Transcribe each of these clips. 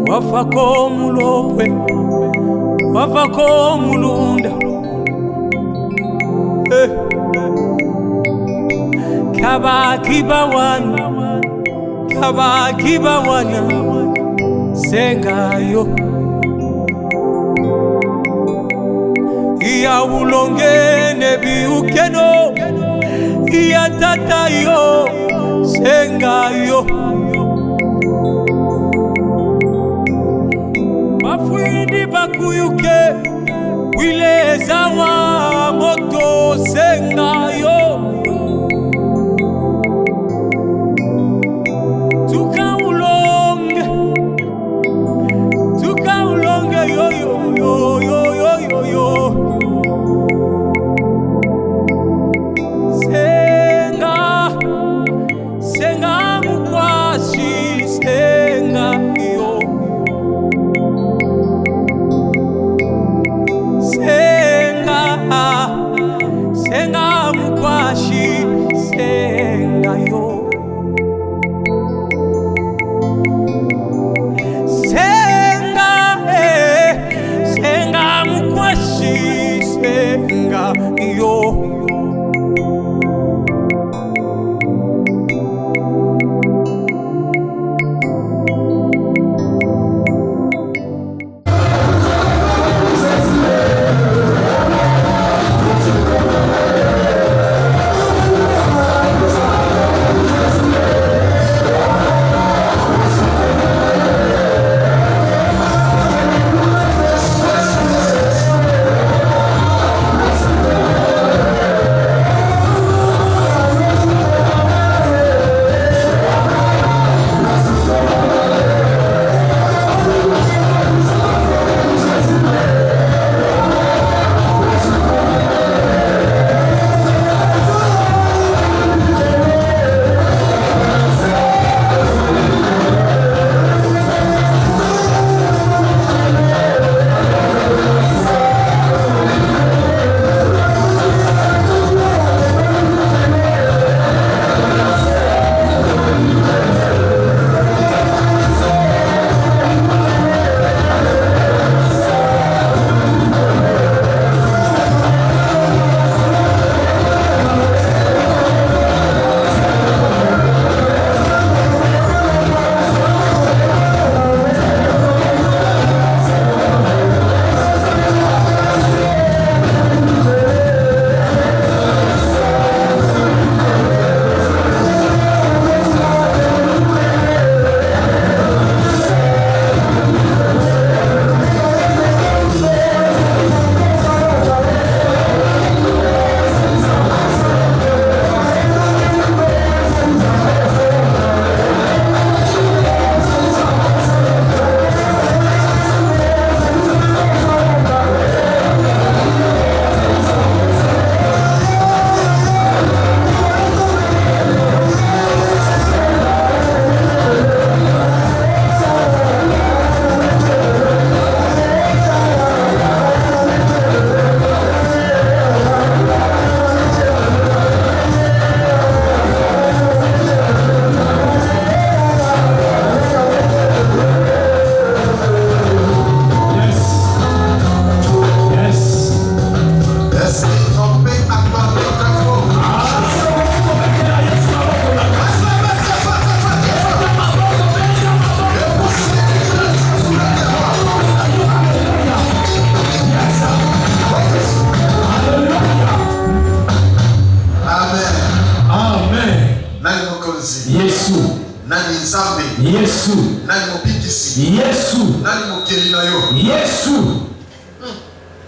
wafako mulopwe wafako mulunda Kaba wana sengayo iya ulongene biukeno iya tatayo sengayo mafwindi bakuyuke wileza wa moto sengayo yo senga mukwashi senga yo senga mukwashi senga yo senga mukwashi senga yo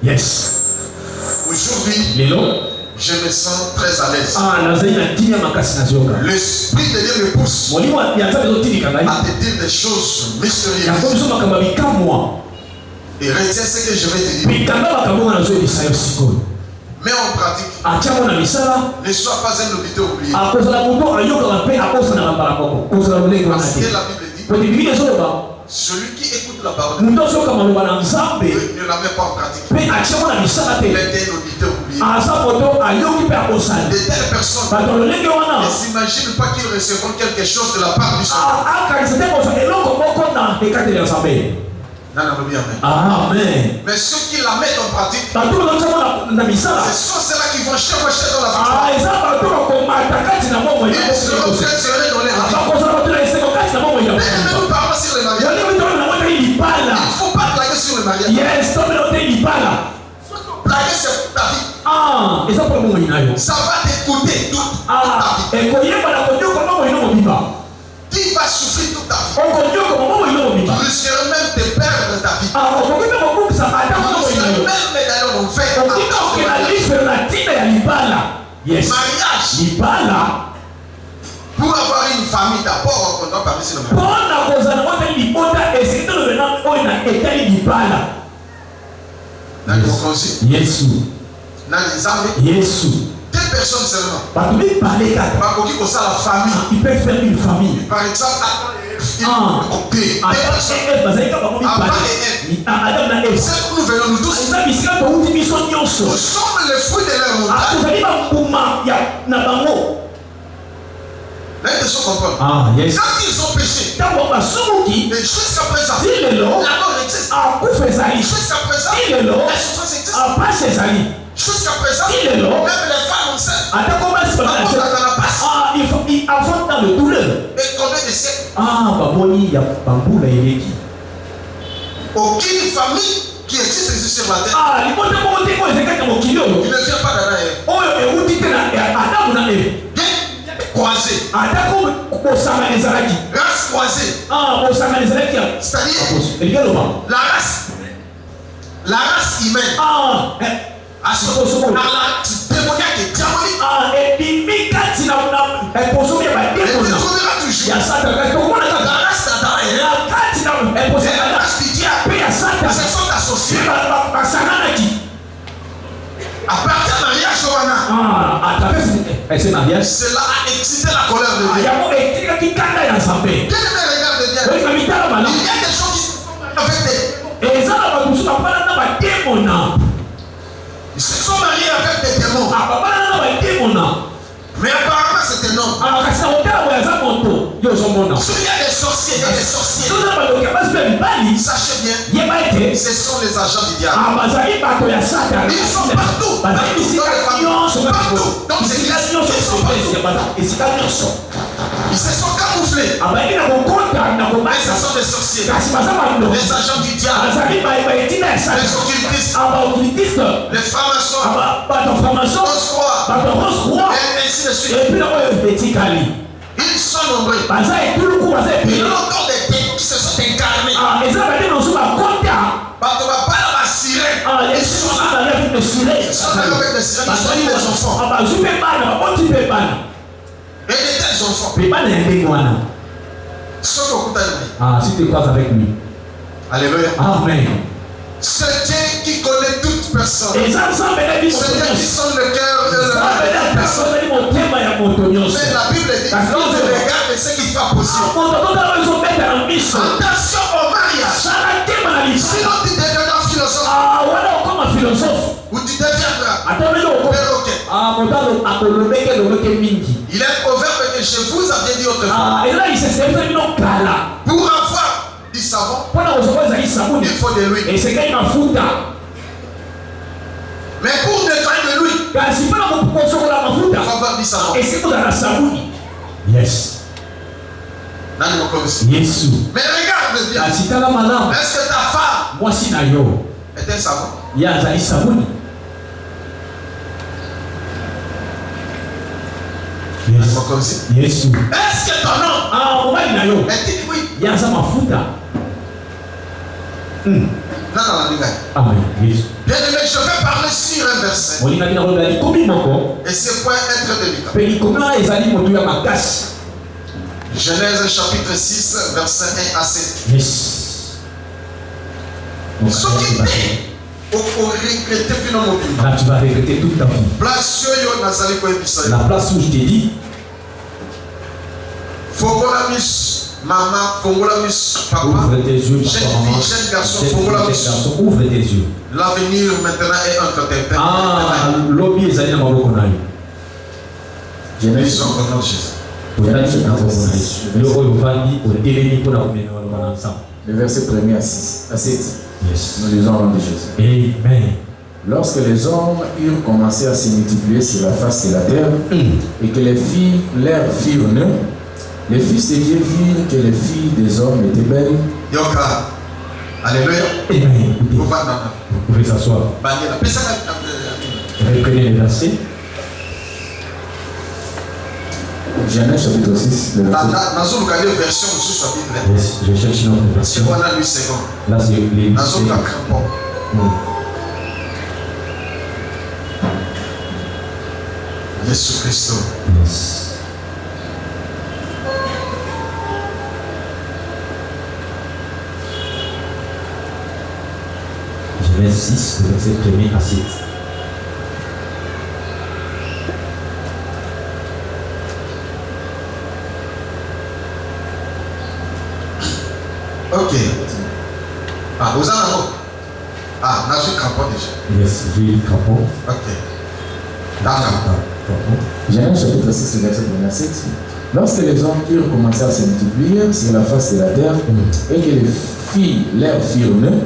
Yes. Aujourd'hui, je me sens très à l'aise. L'Esprit de Dieu me pousse à te dire des choses mystérieuses. Et retiens ce que je vais te dire. Mais en pratique, ne sois pas un auditeur oublié. Parce que la Bible dit, celui qui écoute la parole ne la met pas en pratique. Il est un auditeur oublié. De telles personnes ne s'imaginent pas qu'ils recevront quelque chose de la part du Seigneur. ekateli nzambe. Amen. Mais ceux qui la mettent en pratique, ce sont ceux-là qui vont chercher dans la victoire. Ils seront trésoriers dans les ravis. Mais nous parlons sur le mariage. Il ne faut pas blaguer sur le mariage. Blaguer sur ta vie. Ça va t'écouter toute ta vie. Tu vas souffrir toute ta vie. Tu risquerais même de perdre ta vie. Tu risquerais même d'aller en enfer. Mariage. Pour avoir une famille d'abord, on doit parler sur le mariage. Dans les deux personnes seulement. La famille. Il peut faire une famille. Par exemple, ce que nous venons nous tous, nous sommes les fruits de leur montagne. Là, ils se comprennent. Quand ils ont péché, et jusqu'à présent, la mort existe. Jusqu'à présent, la souffrance existe. Jusqu'à présent, même les femmes enceintes, il affronte dans le douleur. Et combien de siècles? Aucune famille qui existe ici sur la terre, il ne vient pas d'Adaïe. Croisé. Race croisée. C'est-à-dire la race humaine. À la démoniaque et diabolique. Elle trouvera toujours la race d'Adam. La race du diable. Ce sont associés. À partir du mariage, cela a excité la colère de Dieu. Bien-aimé, regarde bien. Il y a des gens qui se sont mariés avec des démons. Ils se sont mariés avec des démons. Mais apparemment c'était non. S'il y a des sorciers et des sorciers, sachez bien, ce sont les agents du diable. Ils sont partout. Partout. Donc c'est qu'ils sont partout. Ils se sont camouflés. Mais ce sont des sorciers. Les agents du diable. Les occultistes. Les francs-maçons. Et ainsi de suite. Ils sont nombreux. Il y a encore des démons qui se sont incarnés. Ils sont là. Ils sont là avec des sirènes. Ils sont des enfants. Et des tels enfants. Si tu crois avec lui. Alléluia. Amen. C'est Dieu qui connaît toute personne. C'est Dieu qui sonne le cœur de la personne. Mais la Bible dit que Dieu regarde ce qui fait possible. Attention au mariage. Sinon tu deviendras philosophe. Ou tu deviendras perroquet. Il est proverbe que je vous avais dit autrefois. Pour avoir du savon, il faut de l'huile. Mais pour nettoyer de l'huile, il faut avoir du savon. Yes. Mais regarde bien. Est-ce que ta femme est un savon? Est-ce que ton homme est-il oui? Bien aimé, je vais parler sur un verset. Et ce point est très délicat. Genèse chapitre 6, verset 1 à 7. Ce qui dit, tu vas regretter toute ta vie. La place où je t'ai dit, maman, papa, ouvre tes yeux, jeune fille, jeune garçon, ouvre tes yeux. L'avenir maintenant est entre tes mains. L'objet est allé dans mon conaille. Jésus. Le roi Vandi, au téléni pour la Le verset 1er à 7. Yes. Nous lisons au nom de Jésus. Amen. Lorsque les hommes eurent commencé à se multiplier sur la face de la terre et que les filles leur firent nœuds, les fils de Dieu virent que les filles des hommes étaient belles. Yoka. Alléluia. Amen. Vous pouvez s'asseoir. Reprenez les versets. Genèse chapitre 6, le verset. Yes, je cherche une autre version. Là, c'est les Jésus Christ. Yes. Genèse 6, le verset 1er à 7. Ok. Ah, vous en avez. Ah, on a vu crampon déjà. Yes, j'ai eu crampon. Ok. D'accord. Genèse chapitre 6, le verset 1 à 7. Lorsque les hommes eurent commencé à se multiplier sur la face de la terre et que les filles leur firent nœuds,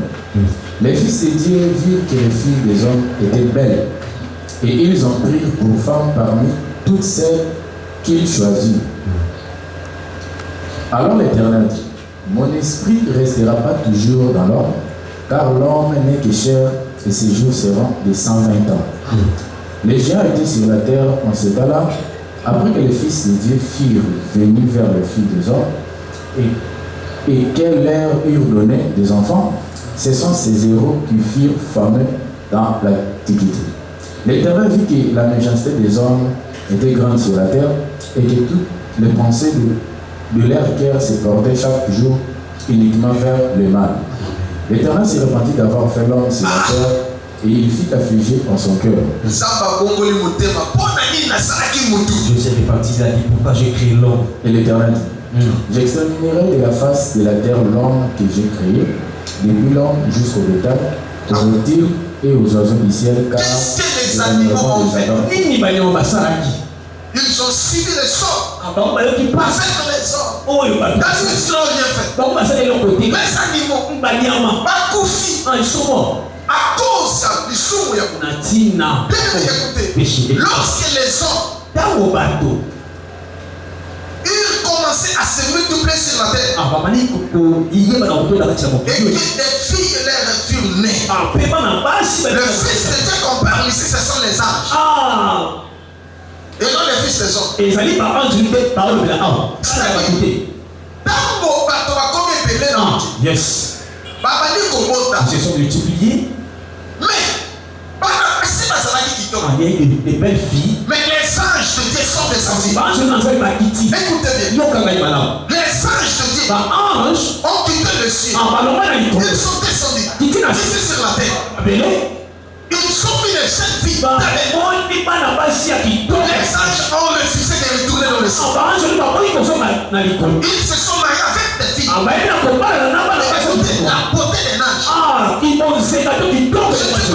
les fils de Dieu virent que les filles des hommes étaient belles. Et ils en prirent pour femmes parmi toutes celles qu'ils choisirent. Alors l'Éternel dit: mon esprit ne restera pas toujours dans l'homme, car l'homme n'est que chair et ses jours seront de 120 ans. Les géants étaient sur la terre en ce temps-là, après que les fils de Dieu furent venus vers les filles des hommes et qu'elles leur eurent donné des enfants. Ce sont ces héros qui furent fameux dans l'Antiquité. L'Éternel vit que la méchanceté des hommes était grande sur la terre et que toutes les pensées de leur cœur se portaient chaque jour uniquement vers le mal. L'Éternel se repentit d'avoir fait l'homme sur la terre et il fit affliger en son cœur. Joseph est parti, il a dit: pourquoi j'ai créé l'homme? Et l'Éternel dit: j'exterminerai de la face de la terre l'homme que j'ai créé, depuis l'homme jusqu'au bétail, aux reptiles et aux oiseaux du ciel, car qu'est-ce que les animaux ont fait? Ils ont suivi les sorts. Avec les sorts. Dans une histoire, rien fait. Les animaux, Bakoufi, à cause du sourd, lorsque les hommes ils commençaient à se multiplier sur la terre et que des filles leur furent nées. Le fils de Dieu qu'on parle ici, ce sont les anges. Et non les fils des hommes. Yes. Ils se sont multipliés. Mais il y a des belles filles. mais les anges de Dieu sont descendus. Écoutez bien. Les anges de Dieu ont quitté le ciel. Ils sont descendus ici sur la terre. Ils sont mis les jeunes filles dans les mondes. Les anges ont refusé de retourner dans le ciel. Ils se sont mariés avec des filles. Écoutez la beauté des anges. Je ne sais pas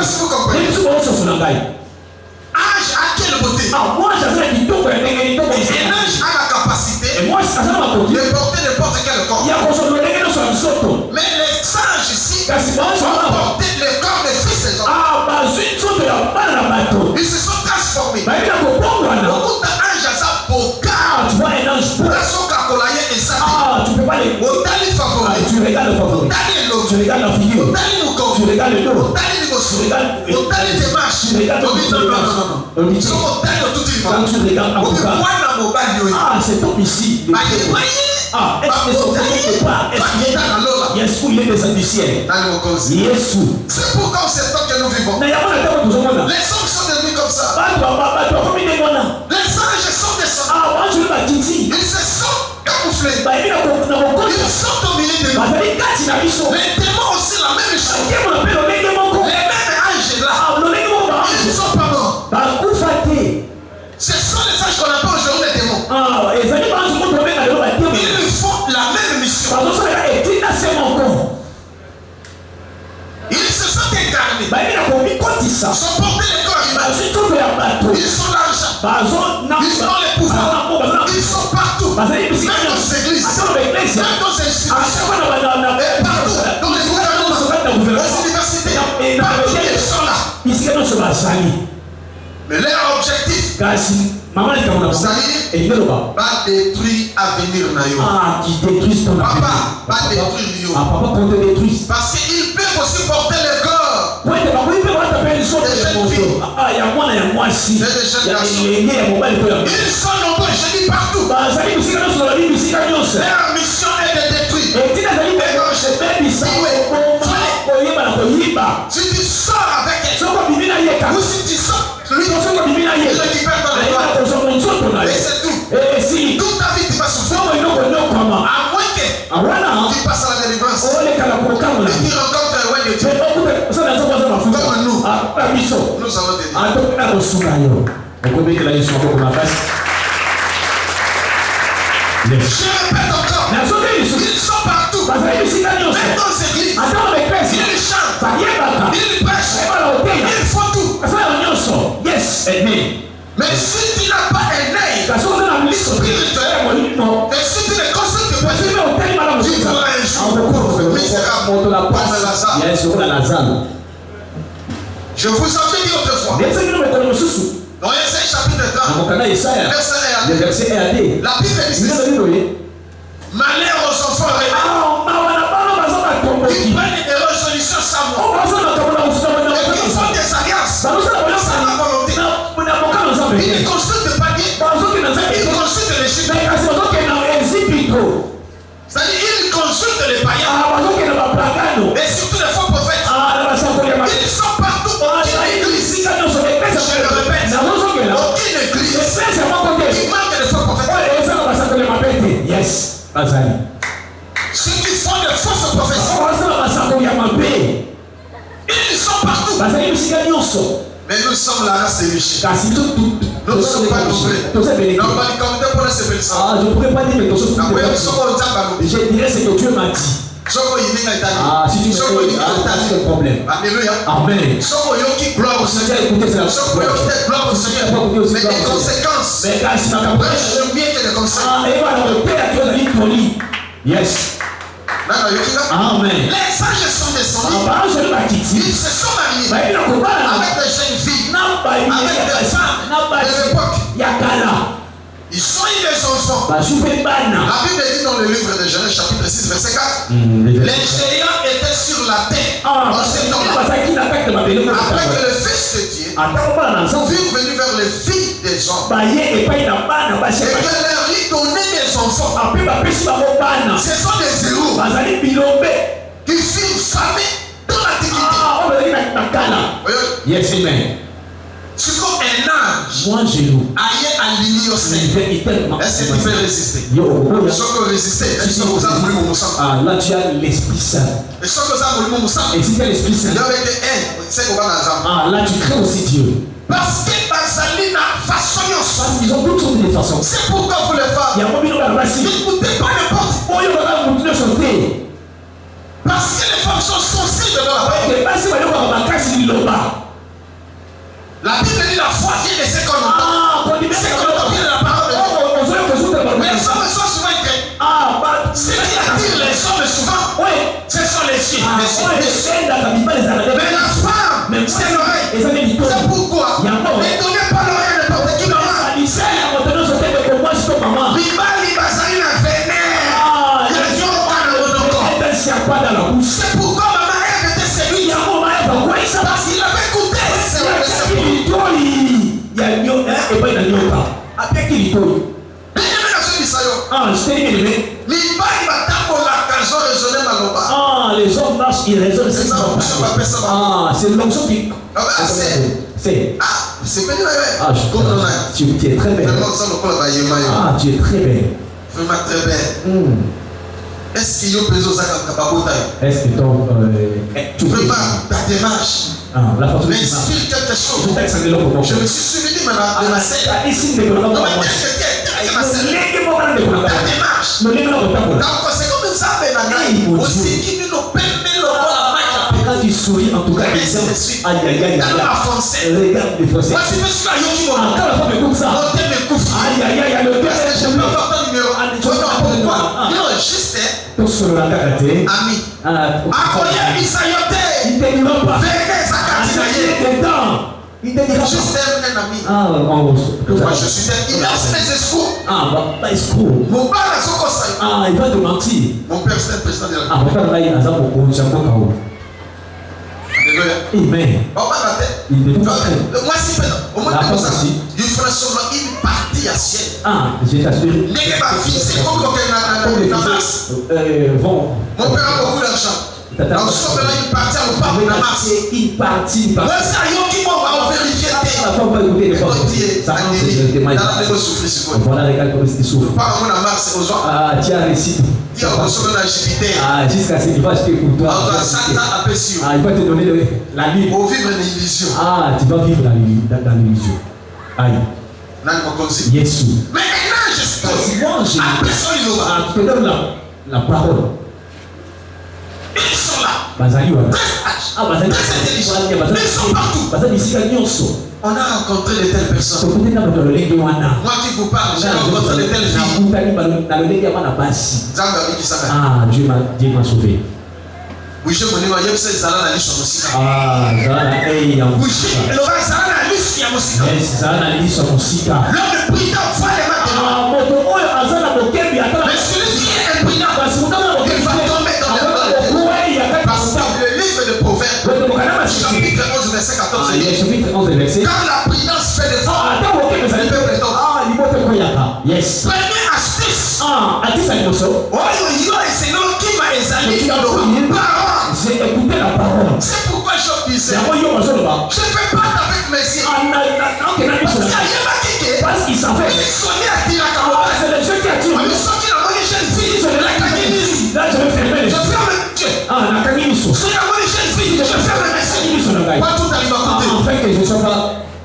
si vous comprenez. Ange a quelle beauté? Un ange a la capacité de porter n'importe quel corps. Mais les anges ici ont porté le corps des fils des hommes. Ils se sont transformés. Beaucoup d'anges à sa beauté. La socacolaya et sa Otali favori. Otali l'eau. Otali nous Otali les bossos. Otali démarche. Non. C'est top ici. Est-ce que c'est pas? Est-ce qu'il est descendu du ciel? C'est pourquoi on s'étonne que nous vivons. Les hommes sont devenus comme ça. Les anges sont descendus. Ils se sont camouflés. Ils sont au milieu de nous. Les démons aussi la même chose. Les mêmes anges là. Ils ne sont pas morts. Ce sont les anges qu'on appelle aujourd'hui les démons. Ils font la même mission. Ils se sont incarnés. Ils sont portés les corps humains. Ils sont l'argent. Ils ont les pouvoirs. Ils sont partout. Même dans les églises, même dans les institutions, partout, dans les gouvernements, les universités, partout ils sont là. Mais leur objectif, c'est-à-dire, pas détruire l'avenir. Qui détruisent ton avenir. Pas détruire. Papa, qu'on te détruise. Parce qu'ils peuvent aussi porter le corps. Des jeunes filles. Des jeunes garçons. Ils sont nombreux, je dis partout. Leur mission est de détruire. Si tu sors avec elle, ou si tu sors, lui, il récupère dans le doigt. Et c'est tout. Toute ta vie, tu vas souffrir. À moins que tu passes à la délivrance. Et tu rencontres un roi de Dieu. Comme nous. Nous avons des je répète encore. Ils sont partout. Même dans les églises. Ils chantent. Ils prêchent. Ils font tout. Yes, mais si tu n'as pas un œil spirituel, et si tu ne consultes pas Dieu, tu pourras un jour misérable comme Lazare. Je vous avais dit autrefois. Dans Ésaïe chapitre 30, verset 1 à 2, la Bible dit malheur aux enfants rebelles qui prennent des résolutions sans moi et qui font des alliances dans sa volonté. Ils ne consultent pas Dieu, ils consultent les juifs. C'est-à-dire ils consultent les païens et surtout les faux prophètes. Ils sont partout. Aucune église, je le répète, aucune église qui manque de faux prophètes. Yes, ceux qui font de fausses prophéties, ils sont partout. Mais nous sommes la race des riches. Nous ne sommes pas nombreux. Je ne pourrais pas dire quelque chose. Je dirais ce que Dieu m'a dit. Si tu me fais c'est le problème. Alléluia. Amen. Gloire au Seigneur. Mais des conséquences. Prêche mieux que des conséquences. Yes. Amen. Les sages sont descendus. Ils se sont mariés avec des jeunes filles, avec des femmes de l'époque. Ils sont des enfants. La Bible dit dans le livre de Genèse chapitre 6 verset 4, les géants étaient sur la terre en ce temps-là. Après que le Fils de Dieu fut venu vers les filles des hommes et que leur lui donnait des enfants. Ce sont des héros qui furent famés dans l'Antiquité. Yes, amen. C'est comme un ange. Moi, je loue. Aïe, aligné au Seigneur. Est-ce que tu peux résister? Si tu résister, là tu as l'Esprit Saint. Et si tu as l'Esprit Saint, là tu crées aussi Dieu. Parce qu'ils ont toutes sortes de façons. C'est pourquoi vous les femmes, n'écoutez pas n'importe quoi. Parce que les femmes sont sensibles dans la parole. La Bible dit la foi vient de ce qu'on entend. C'est qu'on entend bien la parole de Dieu. Mais les hommes sont souvent incrédules. Ce qui attire les hommes souvent, ce sont les chiens. Mais la femme, c'est l'oreille. C'est pourquoi ne donnez pas l'oreille à n'importe qui, maman. C'est pourquoi maman Ève était séduite. Parce qu'il avait écouté. Les hommes marchent, ils raisonnent. C'est l'onction qui. C'est. C'est bien. Tu es très belle. Tu es très belle. Vraiment très belle. Est-ce qu'il y a besoin de est-ce que ton. Tu veux pas ta démarche. La façon m'inspire quelque chose. Je me suis souvenu de ma sœur. Ta démarche. Donc c'est comme ça, aussi qui nous permet le souris en tout cas. Mais c'est dessus. Aïe aïe aïe. Regarde la français. Regarde les français. Moi, si je suis à Yoki Mono. Quand la femme écoute ça. L'hôtel me couvre. Aïe aïe aïe. Le Parce que je peux avoir ton numéro. Pourquoi? Non, juste. Tout sur la carte. Ami. Akoye Isayote. Il te dira pas. Venez sa carte. Il te dira pas. Juste un ami. Moi je suis il lance mes escrocs. Pas escroc. Mon père a son conseil. Il va te mentir. Mon père c'est un président de la mon père là il a ça pour qu'on s'en Amen. Moi si au moins il faut seulement une partie assiette. Je t'assure. N'est pas fille, c'est comme quand mon père a beaucoup d'argent. On sort là une partie au parc de la masse. Une partie. Moi ça Yoki Mono va vérifier. Voilà, regarde comment il souffre. Tu as réussi. Jusqu'à ce qu'il va acheter pour toi. Il va te donner la vie. Pour vivre une illusion. Tu vas vivre dans l'illusion. Aïe. Yes. Mais maintenant, je te donne la parole. Ils sont là. Bazali wa. Très intelligents. Ils sont partout. On a rencontré de telles personnes. Moi qui vous parle, j'ai rencontré de telles filles. Dieu m'a sauvé. Oui, je me dis, il y a ces salades à l'issue aussi. Oui, le roi salade à l'issue aussi. L'homme de prudent voit les mains. Mais celui qui est imprudent, il va tomber dans les mains. Parce que le livre de Proverbes, chapitre 11, verset 14, dit quand la prudence fait des efforts, il peut prétendre. Première astuce. J'ai écouté la parole. C'est pourquoi je disais, je ne fais pas avec mes yeux. Parce qu'il savait. C'est le jeu qui a tué. Là, je vais fermer les yeux. Afin que je ne sois pas.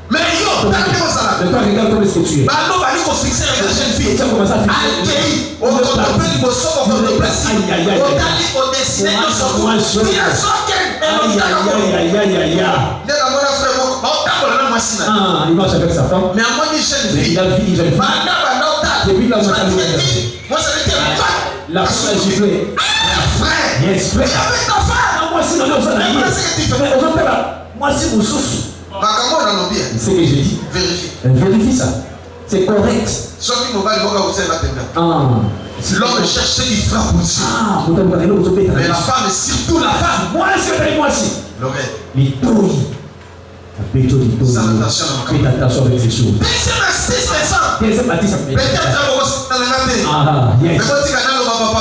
Mais yo, de toi, regarde comment est-ce que tu es. Et tu as commencé à fixer. Il marche avec sa femme. Mais à moi, il a vu une jeune fille. Depuis la la femme a giflé. Yes, frère. Moi, si on est au moi, si vous souffrez. C'est ce que j'ai dit. Vérifie ça. C'est correct. L'homme cherche ce qu'il fera pour Dieu. Mais la femme, surtout la femme. Moi, c'est moi aussi. L'oreille. Faites attention avec ces choses. Peut-être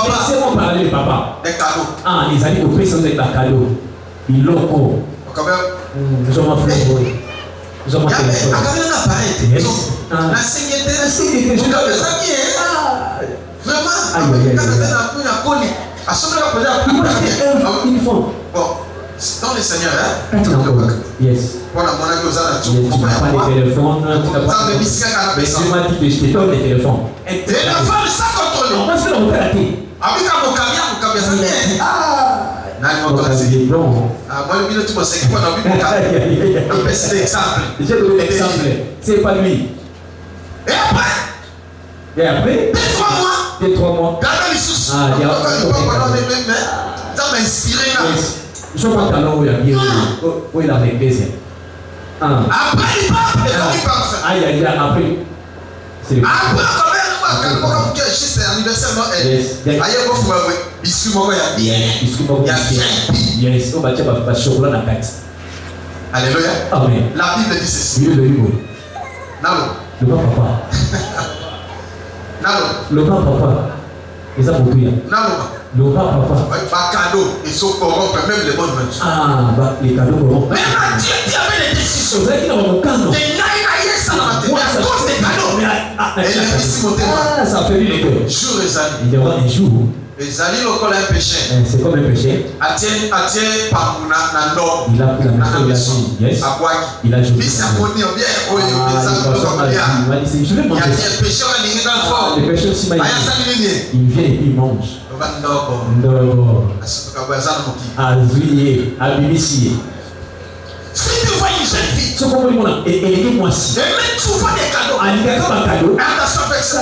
laissez-moi parler de papa. Des cadeaux. Les amis au président avec la cadeau. Ils l'ont encore. Nous sommes en frère. Nous sommes en frère. La sainteté. Vraiment. Bon, dans les seigneurs, yes. Voilà, mon ami aux tu n'as pas de téléphone, tu n'as pas de téléphone. Mais Dieu m'a dit que je te donne les téléphones. Et la femme, ça contrôle. On va se faire en télé. Avec un vocabulaire, ça vient. Moi, le milieu, tu me sais quoi dans le vocabulaire. C'est l'exemple. J'ai donné l'exemple. C'est pas lui. Et après? Et après? 3 mois. Regardez les sous. Ça m'a inspiré là. Je vois talent où il a bien où il a réglé. Après il part. Aïe aïe aïe après. C'est quand même c'est anniversaire non aïe faut voir biscuit moko ya bien. Yes, on va dire pas chocolat dans la tête. Alléluia. Amen. La Bible dit ceci. Nalo. Le papa. Nalo. Le papa. Et ça pour toi. Nalo. Le papa. Pas cadeau, ils sont corrompus, même les bonnes mains. Les cadeaux corrompus. Même Dieu avait les décisions. Vous avez dit dans mon cadeau. Ça fait lui le cœur. Jour et Zali. Il y aura des jours. Et Zali le col un péché. C'est comme un péché. Attire par Nando. Il a pris la maison. Yes. Il a joué. Il s'est abonné bien. Il y a des pécheurs dans le fort. Les pécheurs aussi, il vient et puis il mange. Ndogo. Azuye, abibisi. Si tu vois une jeune fille, ce qu'on dit, elle est moi si. elle met souvent des cadeaux. Elle a un cadeau. Attention avec ça.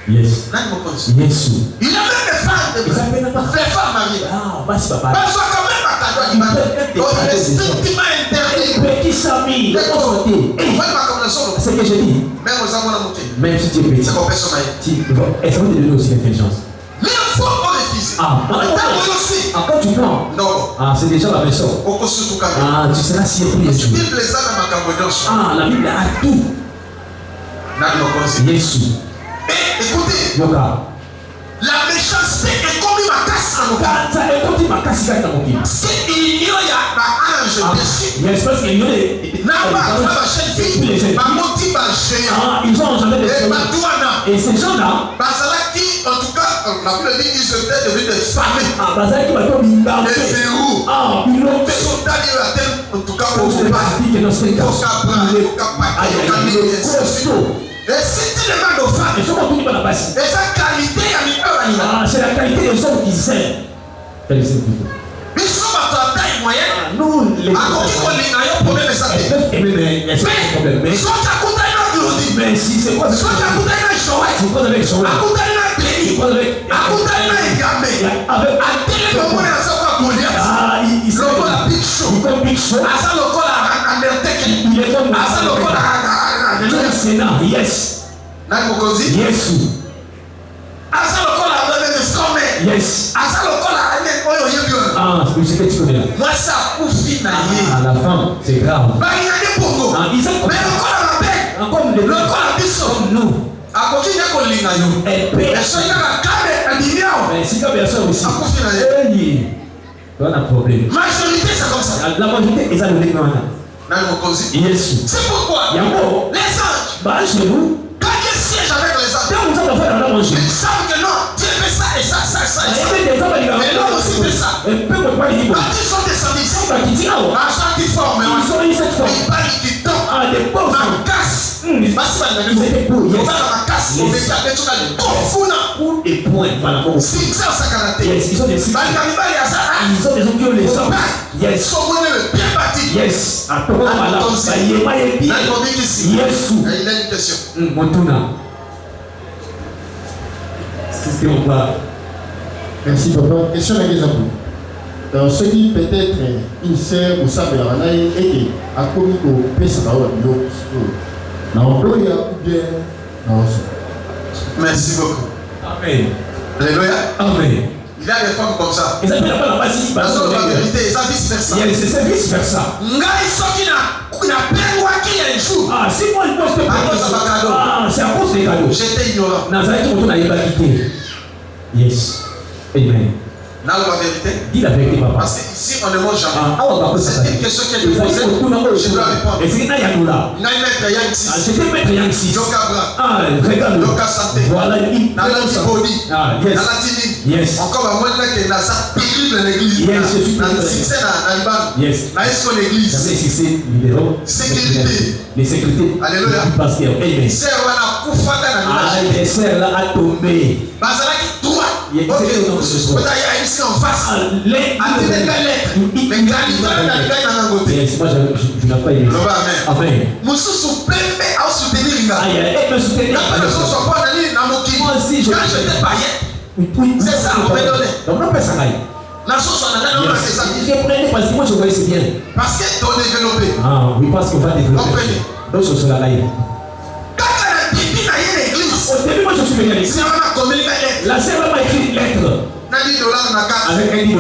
Yes. Yes. Il a même des femmes, des femmes mariées. Ah, bah c'est papa. Parce que quand même un cadeau, il est strictement interdit. Petit Samy, c'est ce que j'ai dit. même aux hommes, on a monté. Même si tu es petit. C'est qu'on peut sommeiller. Est-ce qu'on te donne aussi l'intelligence? Mais il faut pas les fils. Quand tu prends. Non. Ah, c'est déjà la maison. Ah, tu seras si épris. Ah, la Bible a tout. Jésus. Écoutez. Yoga. La méchanceté est comme ma casse à mon cœur. Parce qu'il y a un ange dessus. Ils ont jamais des choses. Et ces gens-là, en tout cas, la Bible dit qu'ils étaient devenus des familles. Des verrous. En tout cas, et si tu demandes aux femmes, et sa qualité, c'est la qualité des hommes qui s'aiment. Ils sont à taille moyenne. Nous, les mais si c'est quoi ça? Yes. Yes. Yes. Ah, c'est ce que tu connais là. Moi, ça confie. Ah, la femme, c'est grave. Comme nous. Elle paie. Mais si tu as personne aussi, tu as un problème. Majorité, c'est comme ça. La majorité, ils ont le déclin. C'est pourquoi les anges, chez nous, quand Dieu siège avec les anges, ils savent que non, Dieu fait ça et ça, ça, ça, et ça. Mais l'homme aussi fait ça. Quand ils sont descendus ici, l'argent qui forme, ils parlent du temps. Ma casse. Et point. Yes, ils ont des signes. Ils ont des hommes qui ont les hommes. Yes. Yes. Il a une question. Merci papa. Question à l'exemple. Alors, ce qui peut-être une sœur ou ça, et à commis au Pessaro, non, ou bien non. Merci beaucoup. Amen. Alléluia. Amen. Il y a des femmes comme ça. Ils appellent la vérité, ça vice versa. C'est vice versa. Ah, si moi je pense que c'est à cause des cadeaux. J'étais ignorant. Yes. Amen. La vérité. Dis la vérité, papa. Parce que ici on ne mange jamais. C'est une question qui est posée. Je dois répondre. Et c'est j'étais maître Yang Ah, regarde. Loka santé. Voilà, il Ah, yes. Yes. Encore à moins que dans sa période de l'église. Yes, je suis Yes. Dans l'église. Sécurité. Les sécurités. Alléluia. Pasteur. Amen. Les sœurs là a tombé. Il y a ici en face. Yes, moi je n'ai pas aimé. Amen. Elle me soutenir. Moi aussi, quand j'étais païen, c'est ça, on m'a donné. Donc, on peut s'en aller. La sauce on a donné, je prenais parce que moi je voyais c'est bien. Parce que tu as développé. Ah oui, parce qu'on va développer. Donc, je suis là. Quand tu as dit dans l'église, au début, moi je suis venu à l'église. La sœur m'a écrit une lettre. Avec $10.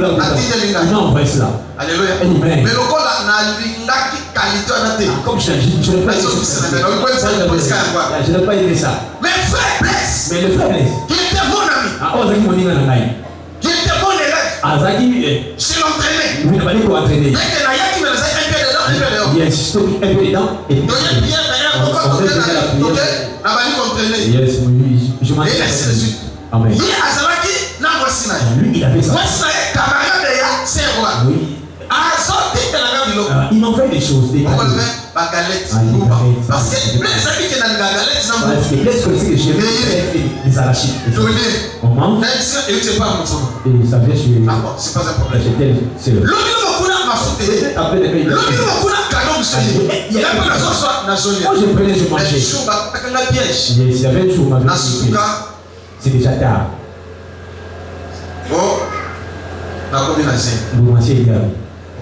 Non, on va cela. Alléluia. Amen. Mais le corps qualité comme je n'ai pas aimé ça. Mais frère Blaise. Mais le frère Blaise. Qui était mon ami. Ah, on a dit mon ami. Qui était mon élève. Ah, Zaki. Je l'entraînais. Vous n'avez pas entraîné. Mais que Naya qui me laissait un peu dedans, un peu dehors. Yes, je te dis un peu dedans. Et donc il y a bien, yes, je m'en et ainsi de suite. Amen. Lui, il avait ça. Oui. Il m'en fait des choses. à galette. Parce que les amis qui ont la galette, les arachides. On mange. Et tu sais pas mon son. Et ça vient sur. Ah bon, c'est pas un problème. C'est le. Moi je prenais, je mangeais. Il y avait un jour, c'est déjà tard. Oh, la combinaison. Vous mangez également.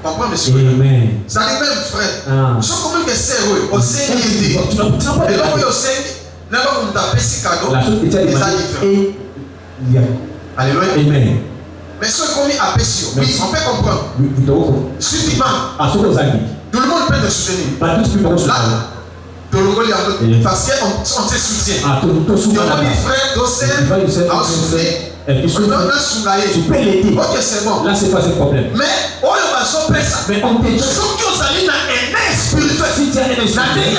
On comprend, monsieur? Amen. Ça arrive même, frère. Je suis comme que c'est heureux. Au Seigneur, il était. Et là, au Seigneur, là, on t'a fait ce cadeau. La chose que tu as dit, il y a. Alléluia. Amen. Mais ceux qui ont mis à Pessio, oui, on peut comprendre. Subitement, tout le monde peut te soutenir. Là, tout le monde est parce qu'on te soutient. Il y a des frères, docents, en soutien. Tu peux l'aider. Ok, c'est bon. Là, c'est pas un problème. Mais, on va s'opérer ça. Mais on te dit. Si tu as un esprit,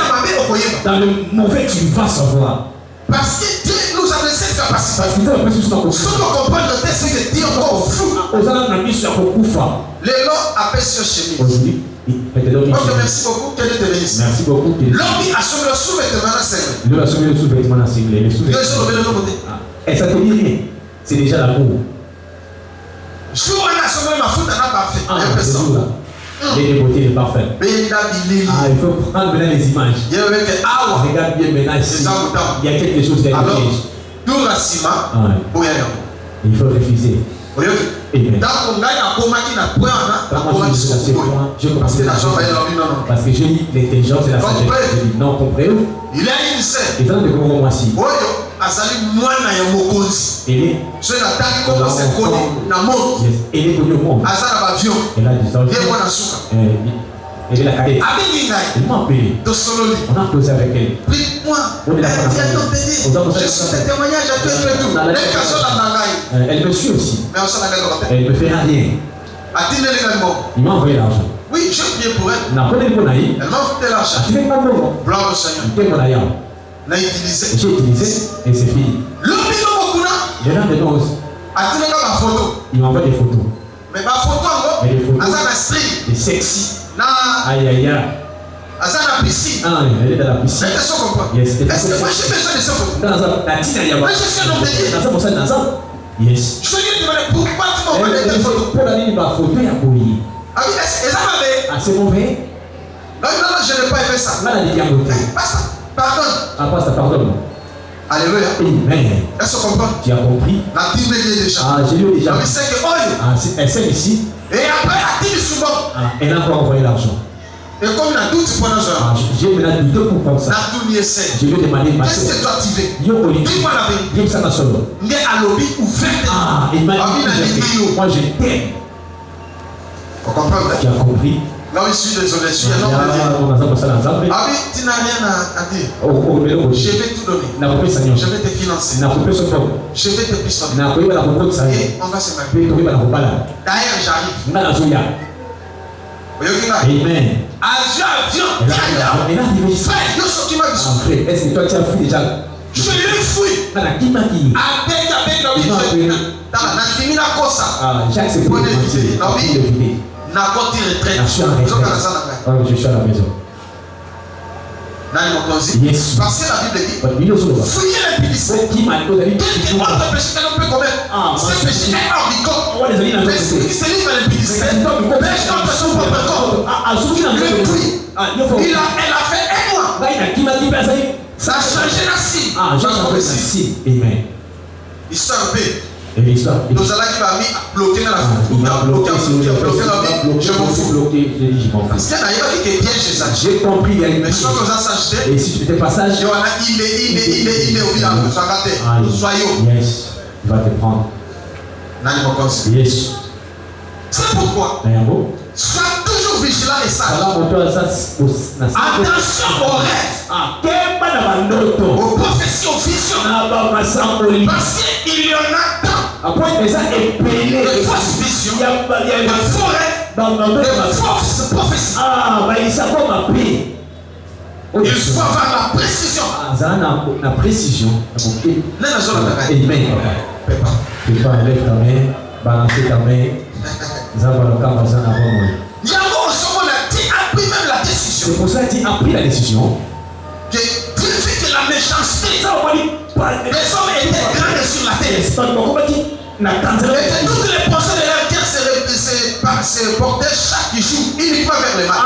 dans le mauvais, tu vas savoir. Parce que Dieu nous a laissé cette capacité. Parce que ce qu'on comprend le texte, c'est que Dieu est encore fou. Les lois appellent ce chemin. Ok, merci beaucoup. Quel est le ministre? Merci beaucoup. L'homme a sauvé le sous-vêtement à Seigneur. Il a sauvé le sous-vêtement à Seigneur. Et ça te dit rien. C'est déjà l'amour. Je vois la sauvé ma faute, elle n'a pas fait. Les beautés est parfait. Il faut prendre maintenant les images. Regarde bien maintenant. Il y a quelque chose derrière le piège. Il faut refuser. Parce que j'ai dit l'intelligence et la sagesse. Non, comprenez-vous? Il a une sœur. Et dans le moment moi aussi. Il est ceux qui attaquent comme c'est connu dans le monde. Il est connu au monde. Il a du temps. Il est la cadette. Il m'a appelé. On a causé avec elle. Prie-moi. Je suis des témoignages à tout. Elle me suit aussi. Elle me fait rien. Il m'a envoyé l'argent. Oui, j'ai prié pour elle. Elle m'a envoyé l'argent. Tu n'es pas bon. Gloire au Seigneur. J'ai utilisé et c'est fini. Il y en a des doses. Il m'envoie des photos. Mais ma photo, des photos. Des sexy. Aïe aïe aïe. Piscine. Ah, elle est dans la piscine. Est-ce que moi j'ai besoin de ça? Mais je suis un homme de Dieu. Yes. Je lui ai demandé pourquoi tu m'envoies des photos. Pour la ligne, ma photo est appuyée. Ah oui, est-ce que ah, c'est mauvais? Non, je n'ai pas aimé ça. Pardon. Ah, pas ça, pardon. Alléluia. Amen. Est-ce qu'on comprend? Tu as compris? La Bible est déjà. Ah, j'ai lu déjà. Mais c'est que elle sait ici. Et après, la Bible souvent. Elle a encore envoyé l'argent. Et comme il a tout, tu prends l'argent. J'ai maintenant deux pour comme ça. Je lui ai demandé ma qu'est-ce que tu as activé? Dis-moi la vérité. Dis-moi ça ma solo. Il est à lobby ouvert. Ah, il m'a dit. Moi, je t'aime. On comprend? Tu as compris? Non, je suis désolé, je suis un homme de Dieu. Ah oui, tu n'as rien à dire. Je vais tout donner. Je vais te financer. Je vais te pistonner. Et on va se marier. D'ailleurs, j'arrive. Amen. Est-ce que toi tu as fui déjà? Je l'ai fui. Jacques, c'est pour je suis à la maison. Yes. Parce que la Bible dit fouillez l'impudicité. Quel autre péché que l'on peut commettre? Ce péché est hors du corps. Mais celui qui se livre à l'impudicité pêche contre son propre corps. Elle a fait un mois. Ça a changé la cible. Amen. Histoire B. L'histoire. Nous allons bloquer dans la bloquer. Je m'en fous. Parce qu'il y a des pièges ça. J'ai compris. Mais soit qu'on a s'acheté. Et si tu fais passage. Il est soyons. Yes. Il va te prendre. Yes. C'est pourquoi. Sois toujours vigilant et sage. Attention aux rêves. Aux prophéties, aux visions. Parce qu'il y en a tant. Les fausses visions. Les faux rêves. Les fausses prophéties. Il faut avoir la précision. La précision. Amen. Papa, lève ta main, balancez ta main. Il y a un moment où on a pris même la décision. pour ça qu'il a pris la décision. Que Dieu fait que la méchanceté des hommes était grande sur la terre. Et que toutes les pensées de leur cœur se portaient chaque jour uniquement vers le mal.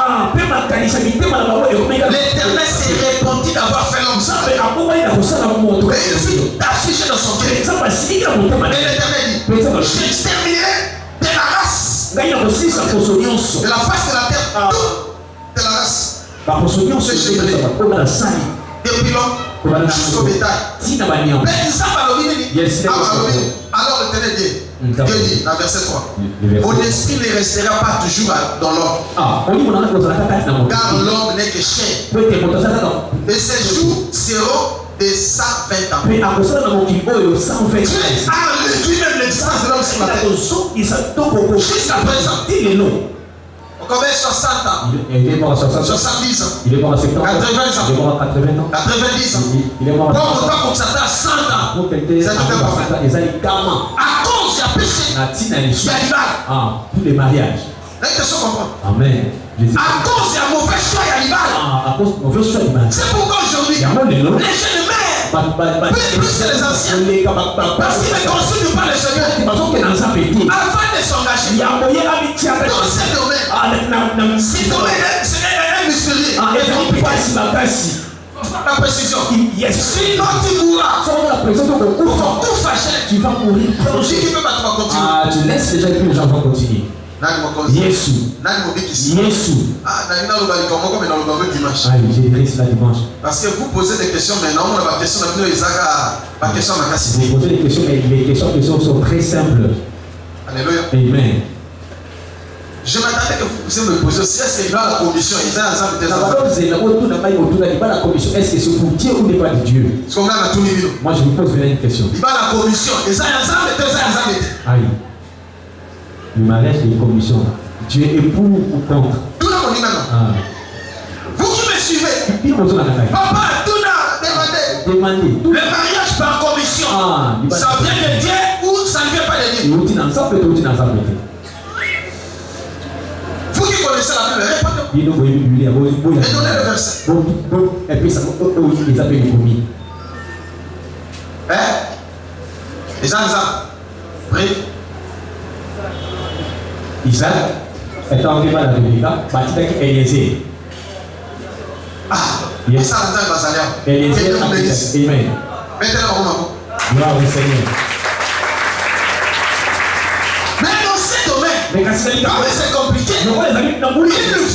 L'Éternel s'est répandit d'avoir fait l'homme ça. Et il fut affiché dans son cœur. Et l'Éternel dit, j'exterminerai de la race, de la face de la terre, toute de la race. Depuis l'homme jusqu'au bétail. Alors l'Éternel dit, Dieu dit, dans verset 3, mon esprit ne restera pas toujours dans l'homme. Car l'homme n'est que chair. Et ses jours seront de 120 ans. Dieu a réduit même les distances de l'homme sur la terre. Jusqu'à présent. Combien 60 ans? Il est mort à 60 ans. 70 ans. Il est mort à 70 ans. 80 ans. Il est mort à 80 ans. 90 ans. Il est mort à 80 ans. Pour ça, 100 ans. Pour quelqu'un, à cause du péché. Il y a du mal. Tous les mariages. La question comprend. Amen. À cause du mauvais choix, il y a du mal. À cause du mauvais choix, il y a du mal. C'est pourquoi aujourd'hui, les jeunes mères, plus que les anciens, parce qu'ils ne consultent pas le Seigneur avant de s'engager. Dans ce domaine, si domaine c'est un mystérieux. La précision. Sinon tu mourras. Tout fâché. Tu vas mourir. Tu laisses les gens et puis les gens vont continuer. Yesu. Yesu. J'ai dit cela dimanche. Parce que vous posez des questions maintenant, on a ma question maintenant, pas question à ma casse. Vous posez des questions, mais les questions sont très simples. Alléluia. Amen. Je m'attendais que vous me posiez aussi, est-ce qu'il y a la commission? Ils ont ensemble des la commission, est-ce que c'est pour Dieu ou n'est pas de Dieu? Moi je vous pose une question. Il va la commission, ils ont ensemble des aïe. Le mariage et les commissions. Dieu est pour ou contre? Tout le monde dit maintenant. Vous qui me suivez. Papa, tout n'a demandé. Le mariage par commission. Ça vient de Dieu ou ça ne vient pas de Dieu? Vous qui connaissez la Bible, répondez. Et donnez le verset. Et puis ça ils appellent les commis. Les gens, prie. Isaac est arrivé à la Rebecca, bâti avec Eliezer. Yes. Eliezer, amen. Gloire au Seigneur. Mais dans ce domaine, comme c'est compliqué, il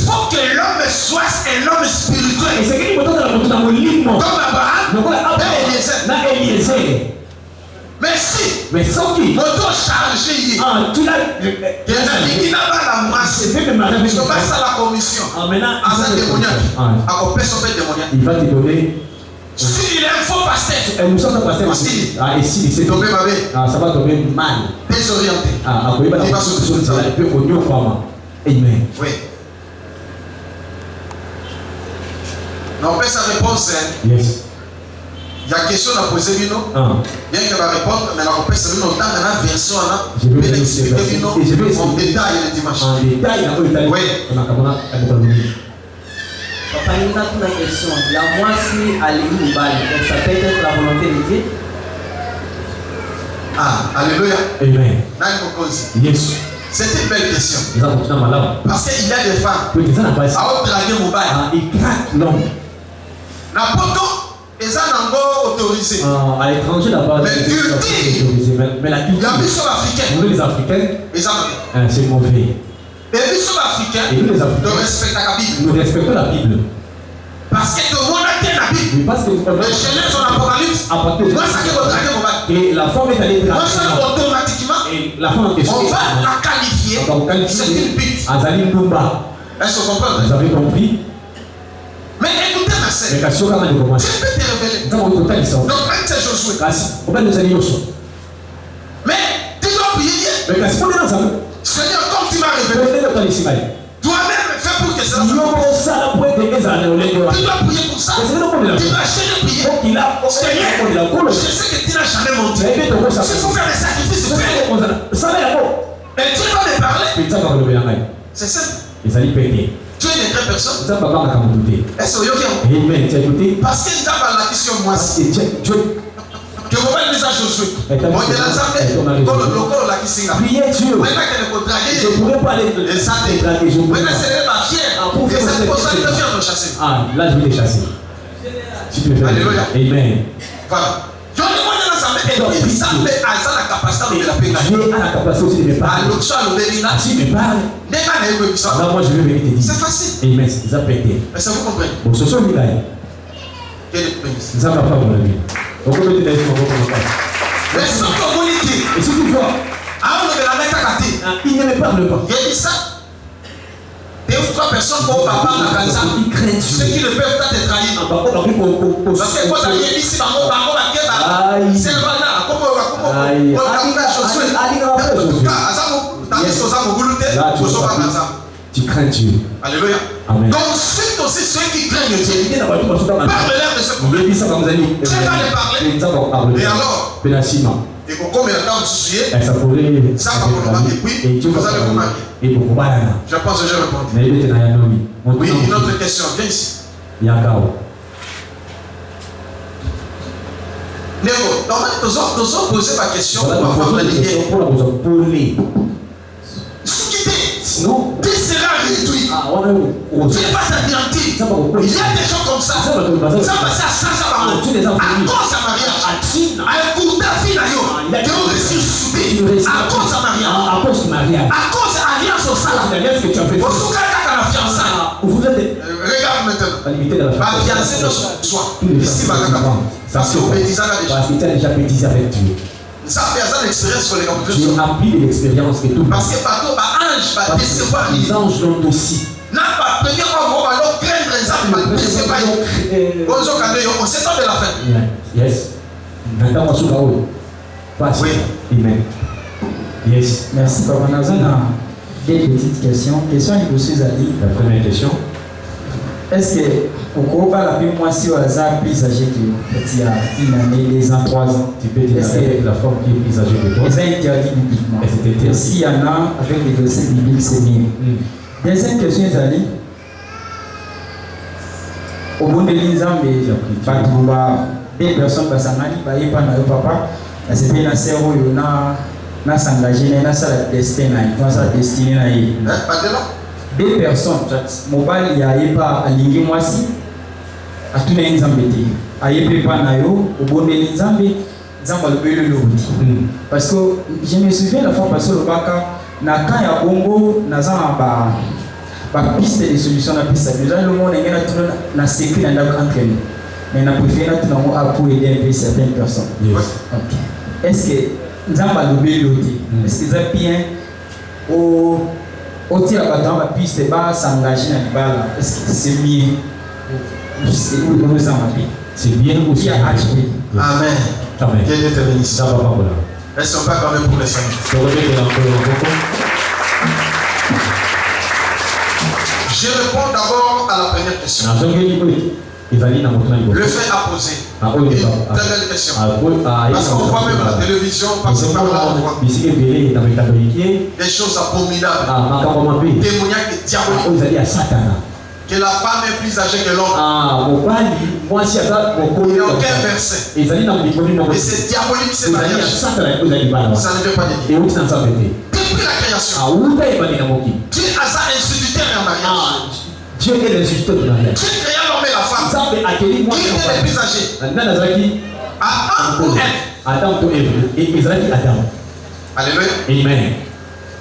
faut que l'homme soit un homme spirituel. Comme Abraham et Eliezer. Mais si, moto chargé, tu l'as dit, il n'a pas la masse. Je passe à la commission. Il va te donner. S'il est un faux pasteur, et si c'est tombé ça va tomber mal. Désorienté. Il va Amen. Oui. Non, on fait sa réponse. Yes. Il y a une question à poser, bien qu'elle va répondre, mais la réponse est dans la version, je vais expliquer en détail le dimanche. En détail, oui. Papa, il y a une question. La moitié à l'église, donc ça peut être la volonté de Dieu. Alléluia. Amen. Yes. C'est une belle question. Parce qu'il y a des femmes qui ont dragué mon bail. Ils craquent l'homme. N'importe ils ont autorisé. À l'étranger là-bas, mais la culture. La mission africaine. Les Africains, c'est mauvais. Les missions africaines ne respectent la Bible. Nous respectons la Bible. Parce que tout le monde a la Bible. Parce que les chaînes sont Apocalypse. Moi, ça qui va draguer mon bail. Et la femme est allée moi, ça automatiquement. Et la femme en question. On va la qualifier. C'est une bite. Azali Mbumba. Est-ce qu'on comprend? Vous avez compris? Mais écoutez ma sœur. Dieu peut te révéler. Donc, un c'est Josué. Mais tu dois prier. Seigneur, comme tu m'as révélé, toi-même fais pour que ça soit. Tu dois prier pour ça. Tu dois acheter de prier. Seigneur, je sais que tu n'as jamais menti. Il faut faire des sacrifices. Et tu vas me parler. C'est simple. Tu es de très première personne. Ça va pas m'écouter. Est-ce que vous avez Amen. Tu as écouté? Parce que nous avons la question moi. Que vous voyez les âges Josué. On est dans le local là qui s'est là. Priez Dieu. Je pourrais pas aller draguer. Je pourrais pas. Et cette personne ne vient me chasser. Ah, là je vais les chasser. Alléluia. Amen. Voilà. Dieu a la capacité de la paix. Dieu a la capacité aussi de me parler. Si me parle. Là, moi je vais venir te dire. C'est facile. Amen. Ça peut être. Mais ça vous comprenez? Bon, ce sont les gars. Quelle est la prémisse? Ça va pas mon ami. On peut te dire mais sans communiquer. Et si tu vois, il ne me parle pas. Il a dit ça. Deux ou trois personnes qui ont papa dans la casa, ceux qui ne peuvent pas te trahir. Parce que quand tu as ici, c'est tu crains Dieu. Alléluia. Amen. Donc, c'est aussi ceux qui craignent Dieu. Parle-leur de ce problème. Tu vas les parler. Et alors, et comme il y a tant de soucis, ça va vous marier. Je pense que j'ai répondu. Oui, une autre question. Viens ici. Négo, nous avons posé ma question pour avoir la lumière. Non. Tu seras réduit. Tu n'es pas anéanti. Il y a des gens comme ça. Ça va passer à ça. À cause de mariage. À cause de la vie. À cause de mariage. À cause de l'alliance au salaire. Regarde maintenant. Ma fiancée ne soit. Ici, parce que tu as déjà bêtisé avec Dieu. Ça fait l'expérience sur les compétences. Tu as appris de l'expérience que tout. Parce que partout, ange va décevoir. Les anges l'ont aussi. N'a pas premier on va leur prendre les anges, va décevoir. On s'étend de la fin. Yes. Maintenant, on s'ouvre. Oui. Amen. Yes. Merci, Papa Nazana. Deux petites questions. Question de M. Zali. La première question. Est-ce que au cours la moi si au hasard plus âgé que il y a une année, 2 ans, 3 ans, tu peux dire la forme qui est plus âgée que toi. C'est interdit bibliquement. Et s'il y en a avec des versets bibliques, c'est mieux. Deuxième question, Zali. Au bout de l'examen, des personnes qui sont pas papa, c'est bien un cerveau, na s'engager, na ça la destinée, na ça la destinée. Deux personnes, mobile il y a pas aligné moi si à tout les nzambe te ayepe pas na yo au bon de nzambe nzambe le lobby parce que je me souviens la fois passée le baka na quand ya bongo na za ba piste de solution na piste déjà le monde est na sécurité na entre nous mais na préféré na tout na pour aider un peu certaines personnes. OK. Est-ce que nzambe le lobby est-ce que ça bien au tir à la piste bas s'engager dans le bal, est-ce que c'est mieux? C'est bien aussi. Amen. Amen. Quel est ta bénédiction? Est-ce qu'on peut quand même pour les familles? Je réponds d'abord à la première question. Le fait à poser. Une très belle question. Parce qu'on voit même à la télévision, parce que par là on voit des choses abominables. Témoignage diabolique. Que la femme est plus âgée que l'homme. Il n'y a aucun verset. Et c'est diabolique ce mariage. Ça ne veut pas dire. Depuis la création, Dieu a institué un mariage. Dieu est l'instituteur du mariage. Dieu créa l'homme et la femme. Qui était le plus âgé? Adam ou Ève. Adam. Alléluia. Amen.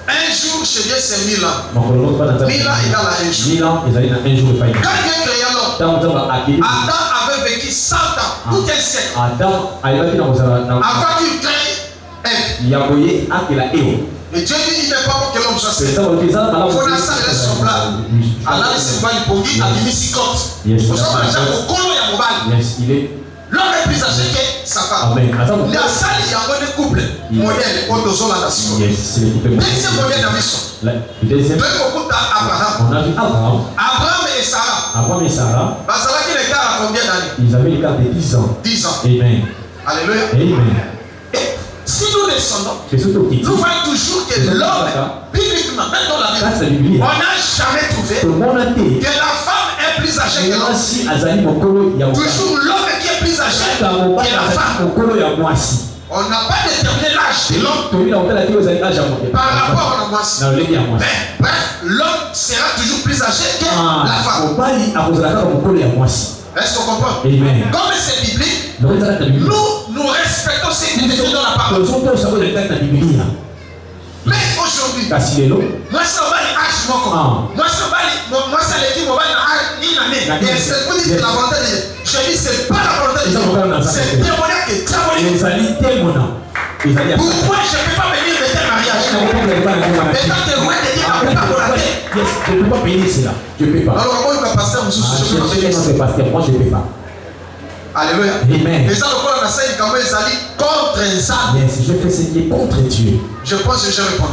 Un jour chez Dieu c'est 1000 ans. 1000 ans égale à un jour. 1000 ans égale à un jour. Quand Dieu créa l'homme, Adam avait vécu 100 ans, tout un siècle. Avant qu'il crée Ève. Et Dieu dit il n'est pas bon que l'homme soit seul. Il faut la salle laisse son plat. Allah c'est pas il pongi à l'hémicycote. Nous sommes déjà au colo ya mobile. L'homme est plus âgé que sa femme. La salle il y a un couple modèle autour de la nation. Deuxième modèle de mission. Deuxième beaucoup d'Abraham. Abraham et Sarah. Basala qui les gars à combien d'années? Ils avaient l'écart de 10 ans. 10 ans. Amen. Alléluia. Amen. si nous descendons, nous voyons toujours que l'homme, bibliquement, même dans la Bible, on n'a jamais trouvé que la femme est plus âgée que l'homme. Toujours l'homme qui est plus âgé que la femme. On n'a pas déterminé l'âge de l'homme par rapport à la moitié. Mais bref, l'homme sera toujours plus âgé que la femme. Est-ce qu'on comprend? Amen. Comme c'est biblique, nous respectons ce qui est écrit dans la parole. Mais aujourd'hui, moi ça va les âges moi ça l'équipe et c'est pour dire la volonté de Dieu. Je dis c'est pas la volonté de Dieu. C'est témoignage que pourquoi je ne peux pas venir de tel mariage? Et quand tu es loin de Dieu, tu ne peux pas collater. Je ne peux pas payer cela. Je ne peux pas. Alors comment il va passer en sous je peux pas payer ça? Moi je ne peux pas. Alléluia. Amen. Et ça, le enseigne comment ils allaient contre ça. Si je fais ce qui est contre Dieu, je pense que je réponds.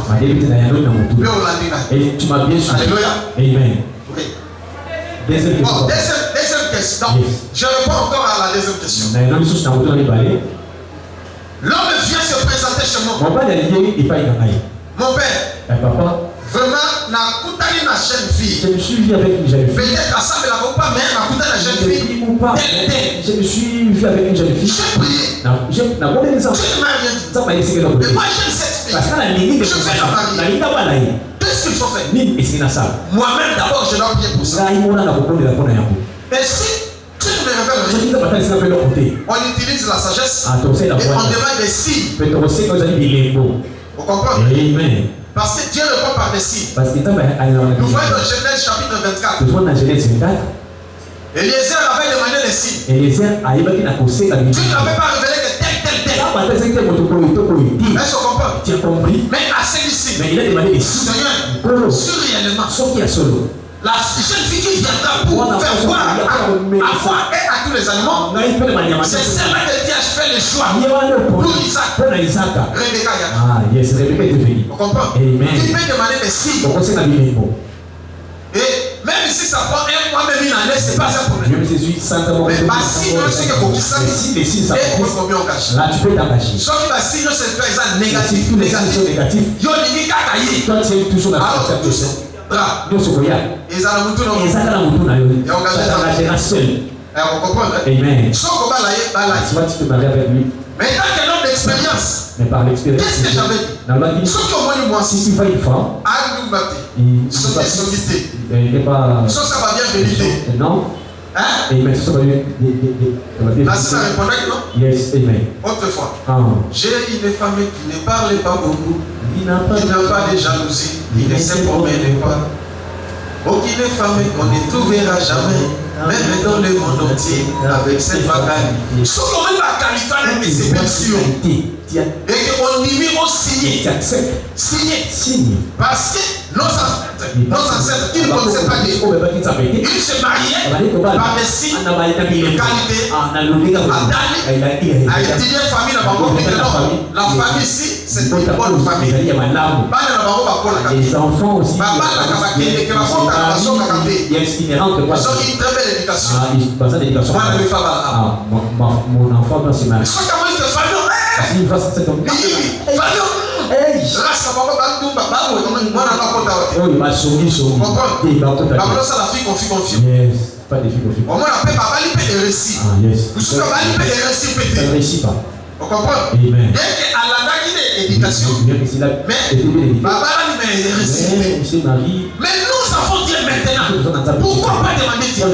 Et tu m'as bien suivi. Alléluia. Amen. Oui. Deuxième question. Deuxième question. Je réponds encore à la deuxième question. L'homme vient se présenter chez moi. Mon père. Papa. Vraiment, n'a coûté la jeune fille. Je me suis vu avec une jeune fille. Peut-être à ça, mais la pas, mais n'a coûté la jeune fille. Je me suis vu avec une jeune fille. J'ai prié. Je n'ai pas dit ça. Mais moi, j'aime cette fille. Je vais la marier. Qu'est-ce qu'il faut faire? Moi-même, d'abord, je dois prier pour ça. Et si tu me révèles, on utilise la sagesse et on demande des signes. Vous comprenez? Amen. Parce que Dieu répond par des signes. Nous voyons dans Genèse chapitre 24. Eliezer avait demandé des signes. Dieu n'avait pas révélé que tel. Est-ce qu'on comprend? Mais à celui-ci, Seigneur, sur réellement, la jeune fille qui viendra pour faire voir à quoi et à tous les animaux, c'est celle-là que Dieu a fait le choix pour Isaac. Rebecca Rebecca est venue. On comprend? Amen. Il peut demander des signes. Et même si ça prend un mois, même une année, c'est pas un problème. Mais si nous sommes que pour ça, et pour combien on cache. Là, tu peux t'engager. Sauf que si nous sommes présents négatif. Yo ni kakaye. Toi, tu es toujours dans la situation. Ils ont on comprend. Amen. Tu vois, tu peux parler avec lui. Mais tant qu'un homme d'expérience, mais par l'expérience, qu'est-ce que j'avais dit? Sauf qu'au moins moi, si tu vas une fois, il n'est pas. Ça va bien venir. Non. Hein? Amen. Ça va bien. Ça répondait que non? Yes, amen. Autrefois, j'ai une femme qui ne parle pas beaucoup. Il n'a pas de jalousie. Il ne se promène pas. Aucune femme qu'on ne trouvera jamais, même dans le monde entier, avec cette bagaille. Sur le même qualité de ses pensions. Et qu'on y met au signer. Signer. Parce que nos ancêtres qui ne connaissaient pas Dieu, ils se mariaient par des signes de qualité. À étudier famille la famille ici, c'est une bonne famille. Les enfants aussi. Ils ont une très belle éducation. Mon enfant doit se marier. On comprend? Amen. Mais nous avons Dieu maintenant. Pourquoi pas demander Dieu?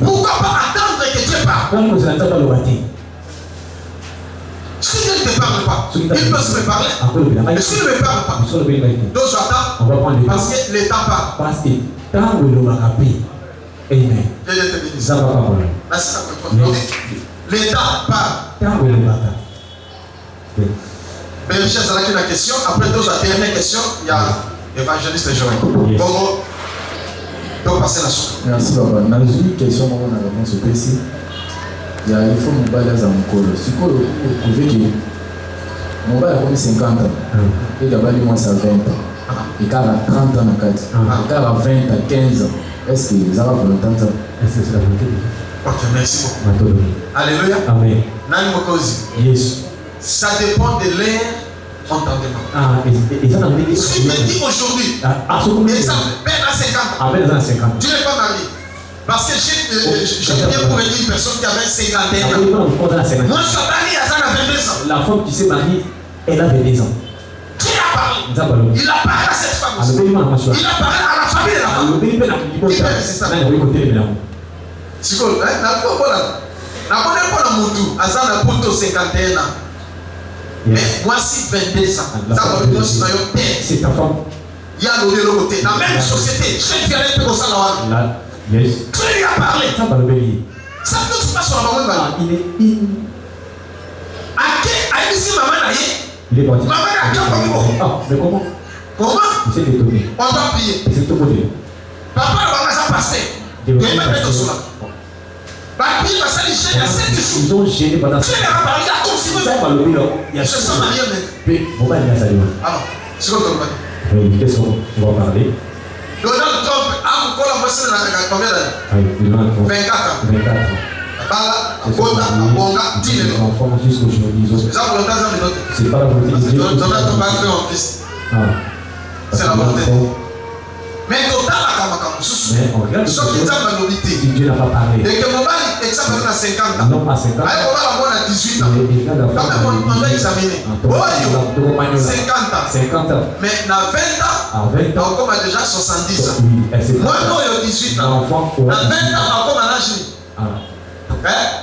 Pourquoi pas attendre que Dieu parle? Si Dieu ne te parle pas, il peut se me parler. Mais s'il ne me parle pas, donc j'attends parce que le temps parle. Amen. Ça va pas. Le temps parle. Mais je sais la question. Après la dernière question, il y a l'évangéliste Joël. Bon, donc passer la suite. Merci papa. Dans une question, on a réponse au PC. Il faut me balayer à mon col. Si vous pouvez que mon bail a comme 50 ans, et d'abord il moins à 20 ans, et car à 30 ans, et car à 20 à 15 ans, est-ce que vous avez volonté? Est-ce que c'est la volonté de Dieu? Ok, merci beaucoup. Alléluia. Amen. Nani mokozi. Yes. Ça dépend de leur entendement. Ce qui me dit aujourd'hui, exemple, Ben a 50 ans. Tu n'es pas marié. Parce que j'ai bien pour aider une personne qui avait 51 ans. Moi, je suis marié à 22 ans. La femme qui s'est mariée, elle a 22 ans. Qui a parlé? Il a parlé à cette femme aussi. Il a parlé à la famille de la femme. Qui peut c'est ça? C'est quoi? Je ne connais pas le Moutou. Azana Poto 51 ans. Mais moi, si 22 ans, c'est ta femme. Il y a l'autre côté. Dans la même société, je vais aller pour ça là. Yes. Qui lui a parlé? Ça ne touche pas sur la maman. Il est ici, maman il est parti. Maman a dit mais comment? Comment? Il s'est détourné. On va payer. C'est tout côté. Papa va ça passer. Il va mettre cela. Papi va s'alléger, il y a 7 jours. Ils ont gêné pendant ça. Tu lui as parlé, il a confirmé. Ça va le là. Je sens marié, mais. Bon, bah, il a salué. Alors, c'est quoi ton mari? Oui, qu'est-ce qu'on va parler? Donald Trump a encore la voici dans combien d'années? 24 ans. 24 ans. Bala, Bonga, Bonga, Tine. Enfant jusqu'aujourd'hui. Ça, volonté, ça me note. C'est pas la volonté. Donald Trump a fait en Christ. C'est la volonté. Mais total, mais on regarde si Dieu n'a pas parlé. Et que mon mari est 50 ans. Non, pas 50 ans. À 18 ans. Quand même, on doit examiner. 50 ans. 50 ans. Mais dans 20 ans, on a déjà 70 ans. Moi, non, il y a 18 ans. Dans 20 ans, on a l'âge.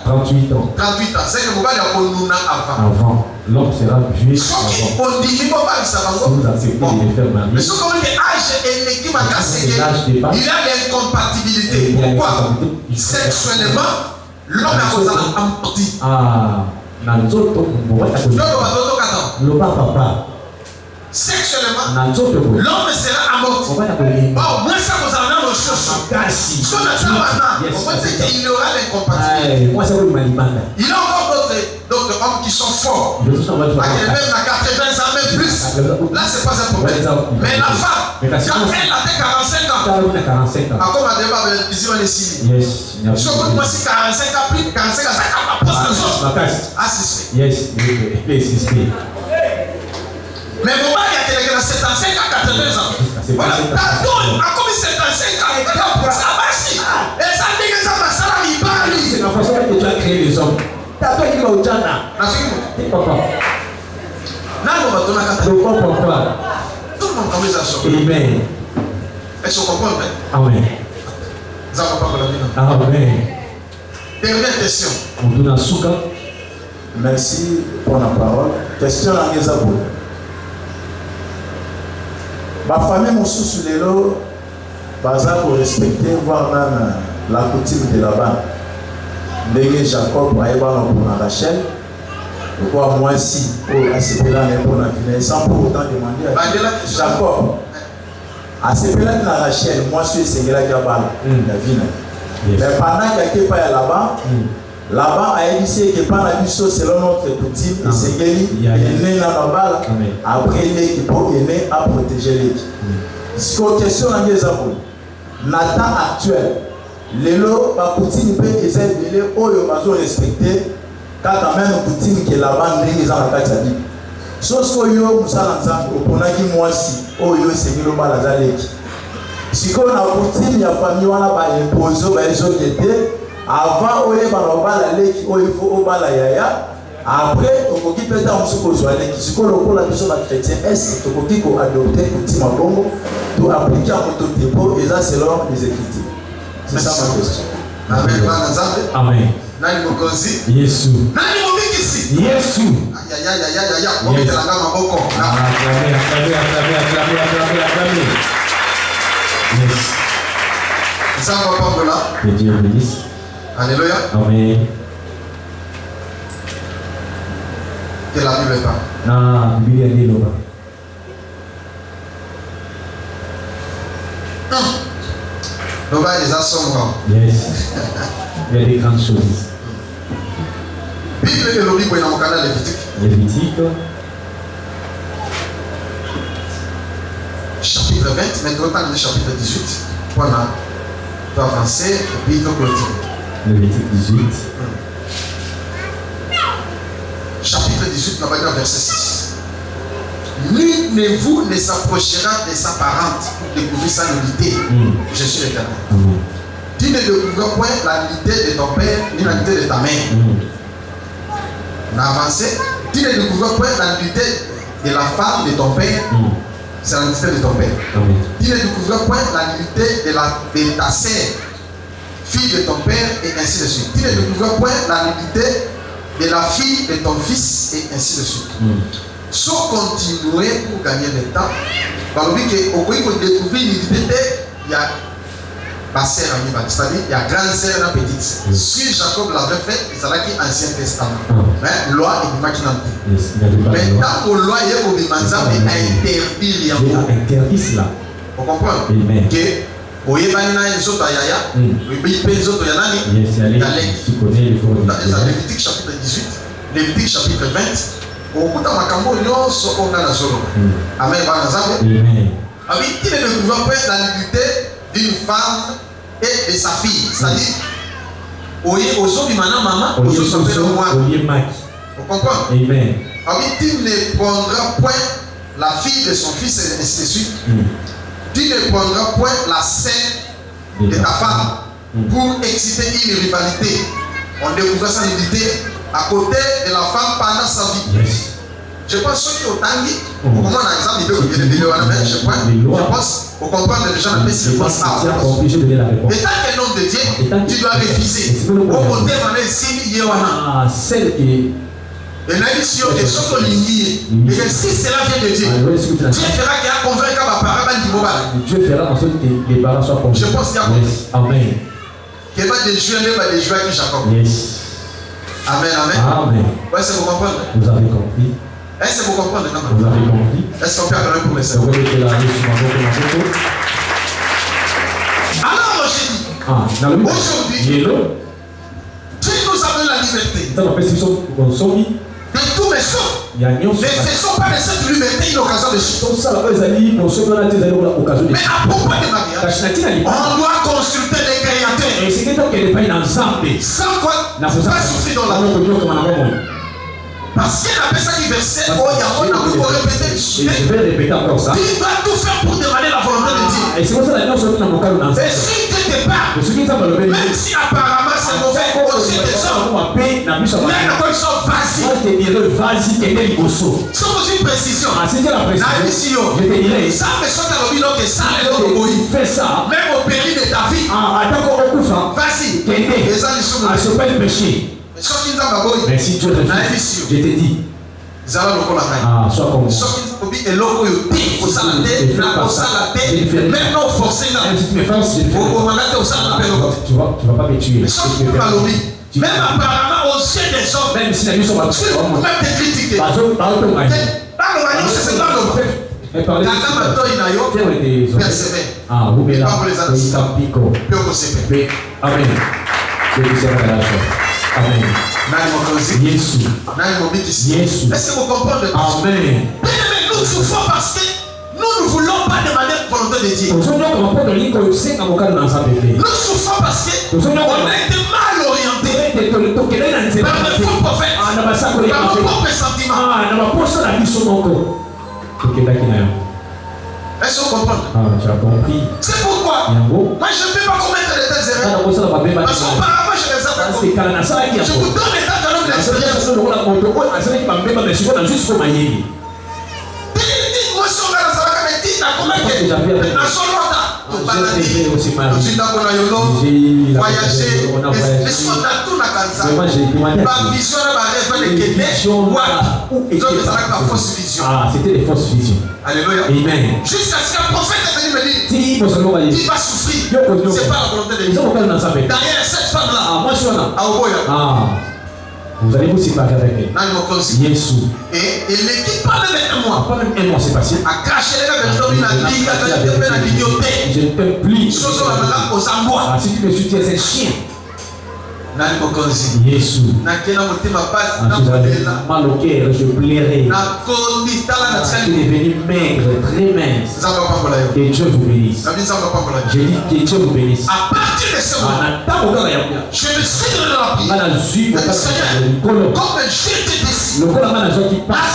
38 ans. 38 ans. C'est que mon mari a connu avant. Avant. L'homme sera jugé avant. On dit, si vous acceptez de les faire marier. Mais ce qu'on dit, âge et l'équipe a cassé. Il y a l'incompatibilité. Pourquoi? Sexuellement, l'homme a causé un petit. Sexuellement, l'homme sera amorti. Moi, ça vous en a nos choses. Ce qu'on attend maintenant, on va dire qu'il y aura l'incompatibilité. Il y a encore d'autres hommes qui sont forts. Même à 80 ans, même plus. Là, c'est pas un problème. Mais la femme, quand elle a 45 ans, encore ma débat avec les Isimanes ici. Je crois que moi, si 45 ans, plus de 45 ans, ça ne va pas se faire. Ah, c'est ça. Mais mon mari a été 75 à 80 ans. Voilà. Tantôt, a commis 75 ans. Ça va si. Et ça dit que ça va, ça va, il parle. C'est la façon dont tu as créé les hommes. Tantôt, il va au Djana. T'es papa. Non, on va donner un kata. Pourquoi? Tout le monde commence à sortir. Amen. Est-ce qu'on comprend? Amen. Ça va pas pour la vie. Amen. Dernière question. Merci pour la parole. Question à Ngezabou. Ma famille m'a sous les lots, bazar pour respecter, voire même la coutume de là-bas. Dès Jacob va y avoir pour Rachel, je crois moi si, pour accepter là, pour la finir, sans pour autant demander à Jacob. Accepter là, Rachel, moi je suis là qui a la vie. Mais pendant qu'il n'y a pas là-bas, là-bas, a dit que par la mission selon notre coutume, et c'est qu'il est né dans la balle, après l'équipe est né à protéger l'équipe. Ce qu'on question dans les amours, Nathan actuel, les lots, la coutume peut être élevée, où ils ont respecté, quand même une coutume qui est là-bas, ils ont la carte à dire. Sauf que nous sommes ensemble, on a dit moi si, où ils ont ségué le bal à l'équipe. Si on a coutume, il y a famille, on a imposé, ils ont été. Avant, on est dans la leki, il faut au bal yaya. Après, on peut peut-être en se poser à l'équipe. Si on a la personne chrétienne, est-ce qu'on peut adopter le petit mabongo pour appliquer à notre dépôt et ça, c'est l'ordre des Écritures. C'est ça ma question. Amen. Amen. Nani mokozi? Yesu. Nani mobikisi? Yesu. Ya. On met la gamme à boko. Acclamez. Yes. Ça va pas de là. Que Dieu bénisse. Alléluia. Amen. Que la Bible parle. Ah, Bible dit là-bas. Là-bas, ils assombres. Yes. Il y a des grandes choses. Bible et le Bible, il y a un canal Lévitique. Lévitique. Chapitre 20, maintenant on est chapitre 18. Voilà. On va avancer et puis il faut clôturer. Lévitique 18. Chapitre 18, on va dire verset 6. Nul de vous ne s'approchera de sa parente pour découvrir sa nudité. Je suis l'Éternel. Tu ne découvriras point la nudité de ton père ni la nudité de ta mère. On a avancé. Tu ne découvriras point la nudité de la femme de ton père. C'est la nudité de ton père. Tu ne découvriras point la nudité de ta sœur, fille de ton père, et ainsi de suite. Tu ne découvriras point la nudité de la fille de ton fils, et ainsi de suite. Sans continuer pour gagner le temps, parce que au pays qu'on découvre l'unité, il y a ma sœur, c'est-à-dire il y a grande sœur et petite sœur. Si Jacob l'avait fait, il serait qui Ancien Testament. Mais loi et maquinante. Maintenant, pour loi et pour Bimanza, mais interdit rien. Interdit cela. Vous comprenez? Que au Yébanina et Zoto Yaya, au Yébanina Zoto Yanani, il y a Lévitique chapitre 18, Lévitique chapitre 20. Au bout d'un makambo, nous sommes dans la zone. Amen. Amen. Il ne découvre pas la nudité d'une femme et de sa fille. C'est-à-dire, aux autres, maman, aux autres, vous comprenez? Amen. Tu ne prendras point la fille de son fils et ainsi de suite. Tu ne prendras point la sœur de ta femme pour exciter une rivalité. On découvre sa nudité à côté de la femme pendant sa vie. Je pense que au Tangi, comment un exemple, il peut vous dire je pense, au comprendre les gens, mais c'est pas ça. Et tant qu'un homme de Dieu, tu dois refuser. Au côté, on est ici, celle qui et là, ici, on est sur le ligne. Et si cela vient de Dieu, Dieu fera qu'il y a convaincu à ma parole du moment. Dieu fera en sorte que les parents soient convaincus. Je pense qu'il y a Amen. qu'il va des jouer, même des joueurs qui Jacob. Amen, amen. Amen. Est-ce que vous comprenez? Vous avez compris. Est-ce que vous comprenez? Vous avez compris. Est-ce qu'on peut acclamer pour les sœurs? Alors, j'ai dit, aujourd'hui, Dieu nous a donné la liberté. De tous mes souffles. Ne faisons pas de cette liberté une occasion de chute. Mais à propos de mariage, on doit consulter les créateurs. Sans quoi, on ne peut pas souffrir dans la vie. Parce qu'il y a un verset qui verset, je vais répéter encore ça. Il va tout faire pour demander la volonté de Dieu. Et c'est pour ça que nous sommes dans mon cas. Et si quelque part, même si apparemment c'est mauvais, aussi des hommes, même quand ils sont vacillés, sans aucune précision, je te dirais, ça me saute à l'obino que ça est l'autre fais ça, même au péril de ta vie, vas-y, et ça ils sont c'est pas le péché. Mais si tu refuse, je te dis, sois comme moi. Même non forcé là. Si tu me forces, je tu vas pas me tuer. Même apparemment aux yeux des hommes, même si la nuit sont pas même te critiquer. C'est ça mais par les ah, vous mettez là. Amen. Amen. Jésus. Jésus. Est-ce que vous comprenez? Amen. Mais nous souffrons parce que nous ne voulons pas demander la volonté de Dieu. Nous souffrons parce que on a été mal orienté par les faux prophètes, par nos propres sentiments. Est-ce que vous comprenez? Tu as compris. C'est pourquoi moi je ne peux pas commettre de telles erreurs. Parce qu'auparavant je les avais commis. Je vous donne les tas de l'homme de l'expérience. Moi si on a la salaka me dit, na commettre na solota. Voyager, laisse-moi tout na kanza. Ma vision na ba rêve de Kenya. Ah, c'était des fausses visions. Alléluia. Amen. Jusqu'à ce qu'un prophète est venu me dire, il va souffrir. C'est pas la volonté de Dieu. Derrière cette femme-là, vous allez vous séparer avec elle. Jésus. Et il ne quitte pas même un mois. Pas même un mois, c'est passé. À cracher les gars, je ne t'aime plus. Si tu me soutiens, c'est un chien. Nani mokonzi. Yesu. Nakena motema pasi na modela. Mal au cœur, je plairais. Na kondi tala na tu es devenu maigre, très mince. Que Dieu vous bénisse. Je dis que Dieu vous bénisse. À partir de ce moment, je me suis donné la prière. Seigneur, comme je t'ai décidé à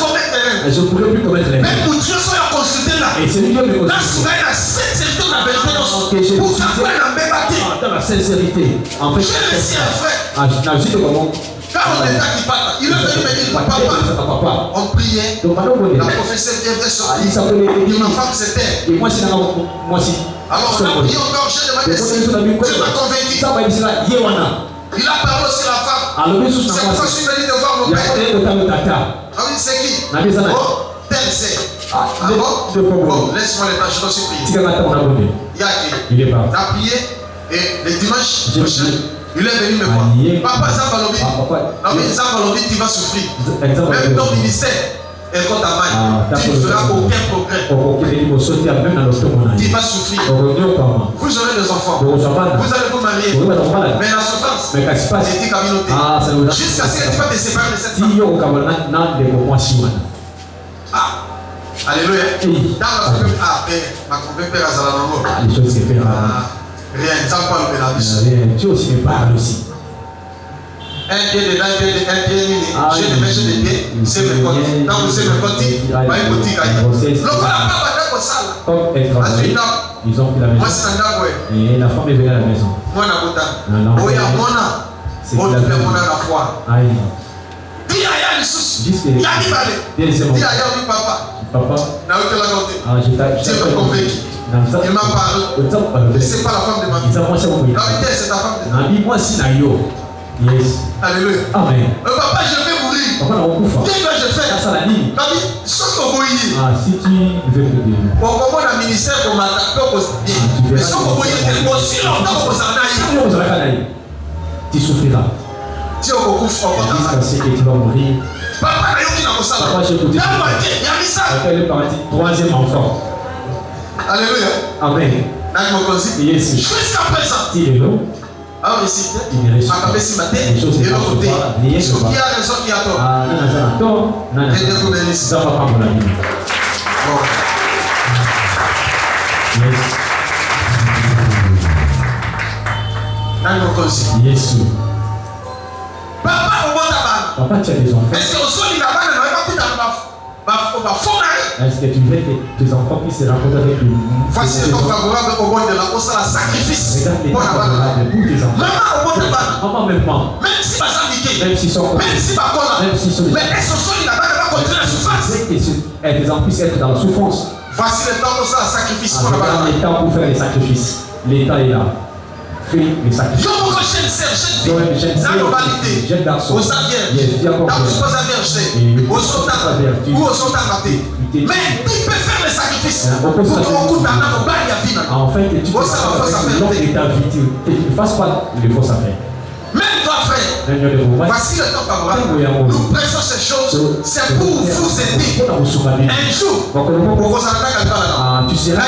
commettre l'erreur. Je ne pourrais plus commettre l'erreur. Même pour Dieu soit consulté là. Et c'est lui qui me là, souvent il y a 7 secteurs dans la pour qu'après il a même bâti. Dans la sincérité. En fait, je le sais, frère. Quand on était qui parle, il est venu me dire, papa, on priait. La professeure vient sortir. Et ma femme c'était. Et moi, c'est alors on a prié encore, j'ai demandé si Dieu m'a convaincu. Il a parlé aussi à la femme. C'est pourquoi je suis venu de voir mon père. Ah oui, c'est qui? Oh, tel c'est. Ah bon? Laisse-moi les tâches, je dois prier. Il a prié et le dimanche prochain, il est venu me voir. Papa Zambalobi, tu vas souffrir. Même ton ministère est contre ta main. Tu ne feras aucun progrès. Tu vas souffrir. Vous aurez des enfants. Vous allez vous marier. Mais la souffrance est une communauté. Jusqu'à ce que tu vas te séparer de cette femme. Ah, alléluia. Ma grand-père a Zalanango. Les choses que fait. Rien, ça parle de la vie. Rien, Dieu aussi me parle aussi. Un pied dedans, un pied nini. J'ai des mèches de pied, c'est mes côtés. Dans le c'est mes côtés, pas une boutique ailleurs. Le voilà pas dans le salle. Ils ont pris la maison. Moi c'est un gars, et la femme est venue à la maison. Moi n'a pas. Oui, à Mona. On te fait Mona la foi. Aïe. Dis aïe, les soucis. Il y a qui va aller. Dis aïe, oui, papa. Papa. N'a eu que la côté. Dieu m'a convaincu. Il m'a parlé. C'est pas la femme de ma vie. La vérité, c'est ta femme de ma vie. Moi, si naïo. Yes. Alléluia. Amen. Papa, je vais mourir. Qu'est-ce que je fais? Si tu veux te dire. Comment le ministère pour m'attaquer mais si vous voyez aussi longtemps que vous en avez. Tu souffriras. Tu que tu vas mourir. Papa, je vous dis. Troisième enfant. Alléluia. Amen. Yes. Jusqu'à présent. Alors ici, ma cabeça matin, et l'autre côté, ce qui a raison qui a tort. Et Dieu vous bénisse. Yes. Papa, au bon tabac. Papa, tu as des enfants. Est-ce que au sol, il n'a pas de est-ce que tu veux que tes enfants puissent se rencontrer avec lui? Voici le corps favorable au bon de la hausse à la sacrifice. Pour tes enfants. Maman, au bon tabac. Maman, même pas. Même si pas indiqué. Même s'ils sont. Même si pas quoi. Même s'ils sont. Mais est-ce que au sol, il n'a pas continué la souffrance? Que tes enfants puissent être dans la souffrance. Voici le temps pour ça, la sacrifice. Le temps pour faire les sacrifices. L'état est là. Fais les sacrifices. Je vous jeune sœur, jeune globalité. Jeune garçon. Au Xavier. Dans le supposé verset. Au sultan. Ou au sultan raté. Mais tu peux faire les sacrifices. Pour qu'on coûte un an au bail à vie. En fait, tu peux faire ta vie. Tu ne fasses pas les fausses affaires. Même toi, frère, voici le temps favorable. Nous pressons ces choses, c'est pour vous aider. Un jour, pour tu seras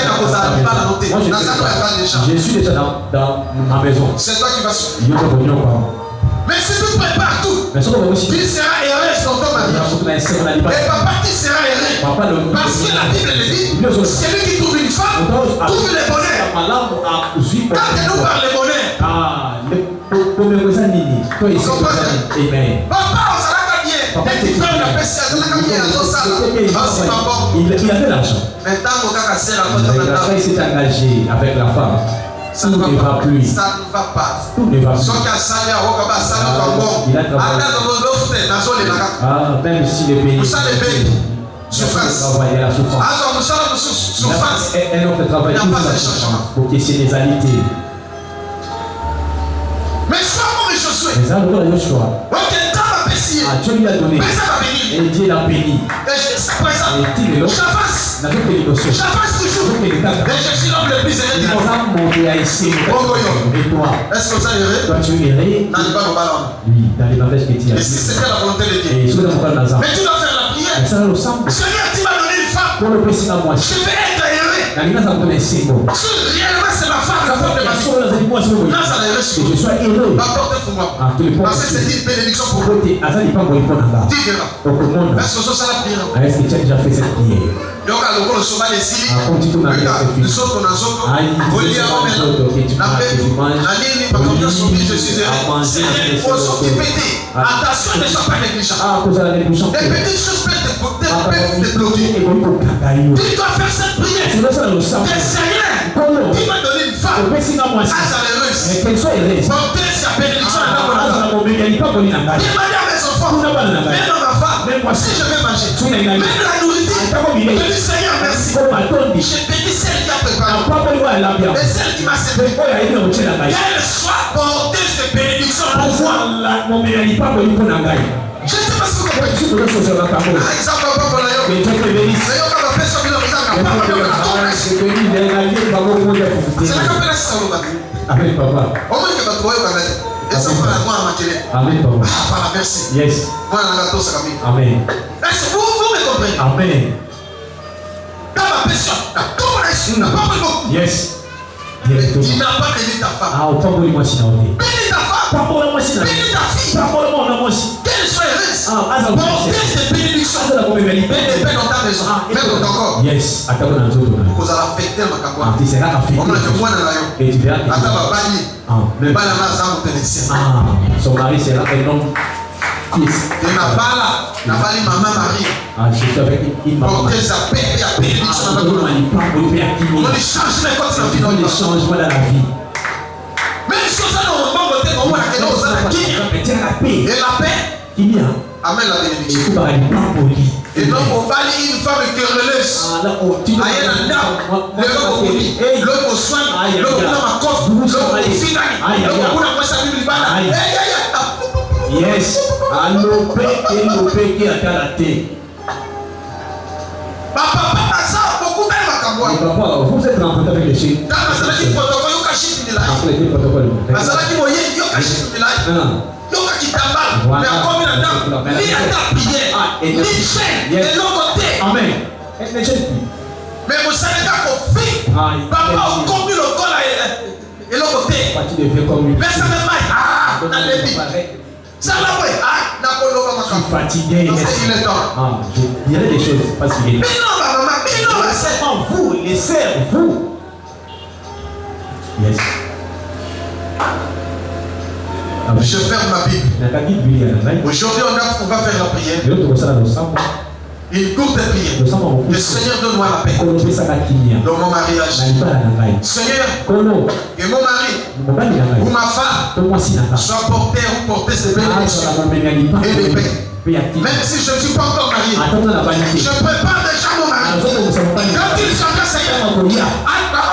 je suis déjà dans ma maison. C'est toi qui vas souffrir. Mais si tu prépares tout, tu seras heureux dans ton mari. Et papa, tu seras heureux. Parce que la Bible le dit, celui qui trouve une femme, trouve le bonheur. Quand nous parlons de bonheur, Amen. Papa, on s'en a bien. Et tu fais la paix, on s'en a bien. Il avait l'argent. Il s'est engagé avec la femme. Ça ne va plus. Ça ne va pas. Tout ne va plus. Même si les pays. Souffrance. Un autre travail pour questionner les alités. Mais ça, comment Josué? Dieu lui a donné. Et Dieu l'a béni. Et jusqu'à présent, j'avance. J'avance toujours. Et je suis l'homme le plus aimé de la vie. Et toi? Est-ce que ça irait? Toi, tu irais? Oui, dans les bagages que tu as. Et si c'était la volonté de Dieu? Mais tu dois faire la prière. Seigneur, tu m'as donné une femme. Je vais être heureux. Si réellement c'est ma femme, la femme de ma vie. Là, ça je sois heureux. Apportez pour moi. Parce que c'est une bénédiction pour vous. Dites-le. Est-ce que ça la prière? Est-ce que tu as déjà fait cette prière? Nous sommes attention, ne sois pas négligent. Des petites choses peuvent te bloquer. Tu dois faire cette prière. Seigneur, tu m'as donné une femme heureuse. Portez sa bénédiction à la bonne. Demandez à mes enfants, même à ma femme, si je vais manger, même la nourriture, je dis Seigneur, merci. Je bénis celle qui a préparé et celle qui m'a servi. Qu'elle soit porteuse de bénédiction pour moi. Je ne sais pas ce que vous comprenez. Amen, papa. Amen, papa. Merci. Yes. Amen. Est-ce que vous me comprenez? Amen. Yes. Il n'a pas béni ta femme. Ah, autant pour moi, sinon. Bénis ta femme. Pas pour moi, sinon. Bénis ta fille. Pas pour moi, non, aussi. Qu'elle soit heureuse. Ah, portez ces bénédictions. Mets des paix dans ta maison. Même dans ton corps. Yes. Attends, on a un autre. Vous allez affecter ma capoine. Tu seras affecté. On a fait moins dans la yo. Et tu verras. Attends, ma banni. Mais pas la main, ça vous connaissez. Ah, son mari sera un homme. Yes. Et ma bala, la bali maman Marie. Ah, je suis avec une maman. Portez sa paix et la bénédiction dans notre vie. On va les changer les codes de la vie dans les changements dans la vie. Même si on a dans le monde, on va la paix. Et la paix. Il y a. Amen la bénédiction. Et donc on va aller une femme querelleuse. Aïe la dame. L'homme au soin. L'homme au coffre. L'homme au final. L'homme au la poisse à l'Ibana. Yes. Alopé qui a karaté. Papa, ça beaucoup même à Kamboua. Papa, vous êtes rencontré avec les chiens. Dans la salle qui protocole, il y a chien de la. La salle qui moyen, il y a chien de la. Il y a qui t'emballe. Mais encore une dame. Ni à ta prière. Ni chaîne. De l'autre côté. Amen. Mais vous savez qu'on fait. Papa, on conduit le col et l'autre côté. Mais ça me maille. Ah, dans les billes. Ça va, oui. Ah, d'accord, je suis fatigué. Il est temps. Ah, je dirais des choses. Pas si bien. Mais non, ma maman, mais non, c'est pas vous, les sœurs, vous. Yes. Je ferme ma Bible. Aujourd'hui, on va faire la prière. Une courte prière. Le Seigneur donne-moi la paix. Dans mon mariage. Seigneur, et mon mari, ou ma femme, soit porteur ou porteuse de bénédiction et de paix. Même si je ne suis pas encore marié, je prépare déjà mon mari. Quand il sera Seigneur,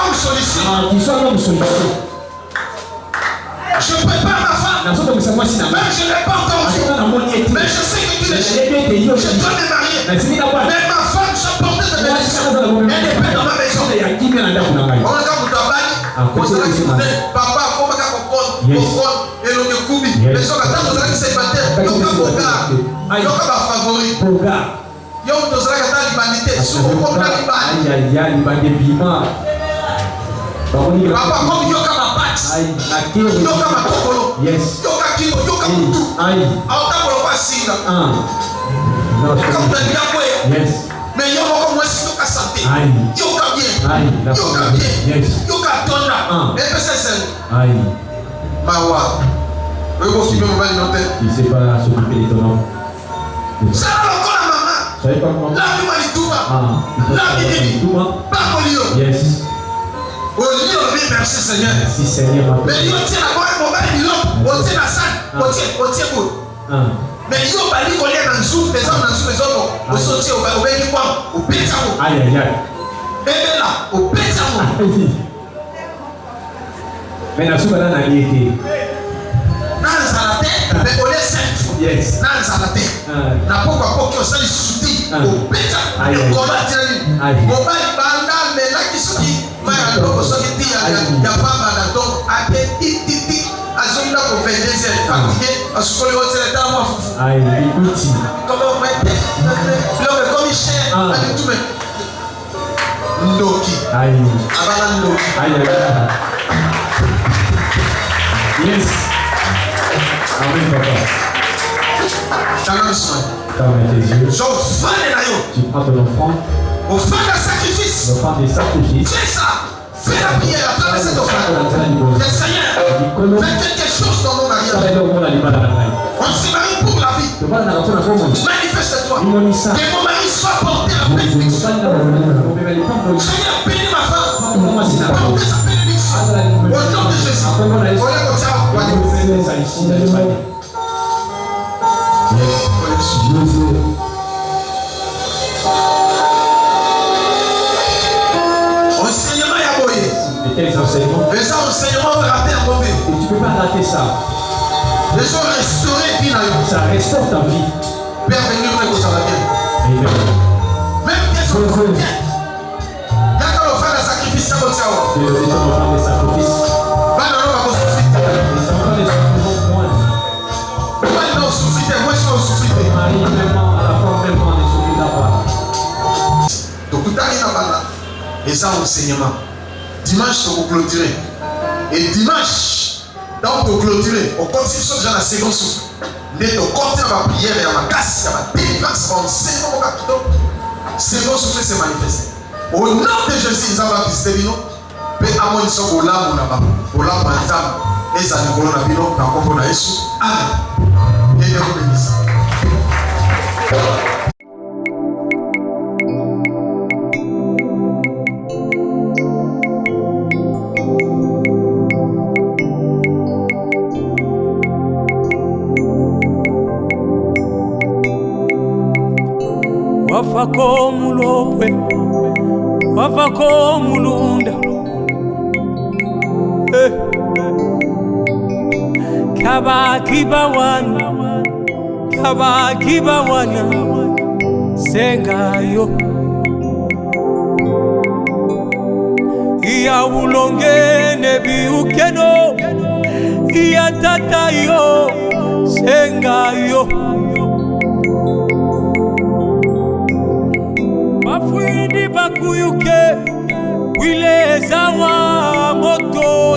homme sollicite. Je prépare ma femme. Même je ne l'ai pas encore vu. Mais je sais que tu l'es. Je dois me marier. Mais ma femme soit porteuse de bénédiction. Elle est paix dans ma maison. On regarde mon travail. Papa, comment on et l'on est coubi. Les gens qui attendent qui célibataires. Ils ont un favori. Ils ont l'humanité. Sur le problème de l'humanité. Papa, comme yoka ma bat, yoka ma kokolo, yoka kilo, yoka mutu. Aota koloba singa. Yoka mutania kwe. Mais yoka comme si yoka santé. Yoka bien. Yoka bien. Yoka tonda. Et puis c'est Mawa. Oui, vous suivez mon mari noté. Il sait pas s'occuper de ton homme. Ça va encore la maman. Là, tu m'as dit tout bas. Là, tu m'as dit tout bas. Pas pour lui. Yes. Merci Seigneur. Merci Seigneur. Mais il tient la bonne mobile, il tient la salle, il tient good. Mais il y a des collègues dans le zoom, les hommes dans le zoom, les autres, au sortir, au béni quoi, au pétamo. Aïe aïe aïe. Et là, au pétamo. Mais la soupe dans la liété. Dans la tête, mais on est simple. Yes. Dans la tête. N'a pas quoi que ça les soutient. Au pétamo. Aïe aïe. Mobile banda, mais là qui sont qui. Il y a pas mal de azonda ko 22 fatigué parce que le hôtel est dans moi foufou. Aïe, outil. Comment mettre le commissaire a dit tout mais Ndoki. Aïe. Abala Ndoki. Aïe. Yes. Amen, papa. Ferme tes yeux. Tu prends ton enfant. Offrande de sacrifice. L'offrande des sacrifices. Fais ça. Fais la prière à travers cette offrande. Seigneur, fais quelque chose dans mon mariage. On s'est marié pour la vie. Manifeste-toi. Que mon mari soit porté à la bénédiction. Seigneur, bénis ma femme. Portez sa bénédiction. Au nom de Jésus. Enseignement et aboyé. Les enseignements. Les enseignements ratés à mauvais. Et tu ne peux pas rater ça. Les gens restaurés vie. Ça restaure ta vie. Père, venir même ça va bien. Amen. Même qu'elles sont bien. Il y a quand on fait le sacrifice, ça va bien. Tu es offrande des sacrifices. Va dans l'eau, va souffrir. Les enfants des sacrifices moins. Va dans souffrir, moi je suis au souffrir. Marie, vraiment, à la forme même, on est souffrir d'abord. Donc, tout à l'heure, et ça, enseignement. Dimanche, on va clôturer. Et dimanche, donc pour clôturer, on continue sur la seconde souffle. On continue à ma prière et à ma casse, à ma délivrance, à enseignement au capitaux. Seconde souffle s'est manifesté. Au nom de Jésus, nous avons visité Bino. Mais à mon son, au lame, on a pas. Au lame, on a pas. Et ça, nous voulons la Bino, dans le combo de Jésus. Amen. Et Dieu vous bénisse. Wafako mulopwe, wafako mulunda. Kabaki bawana, sengayo. Iya ulongene biukeno, iya tatayo, sengayo. Bafuidi bakuyuke, wile zawa moto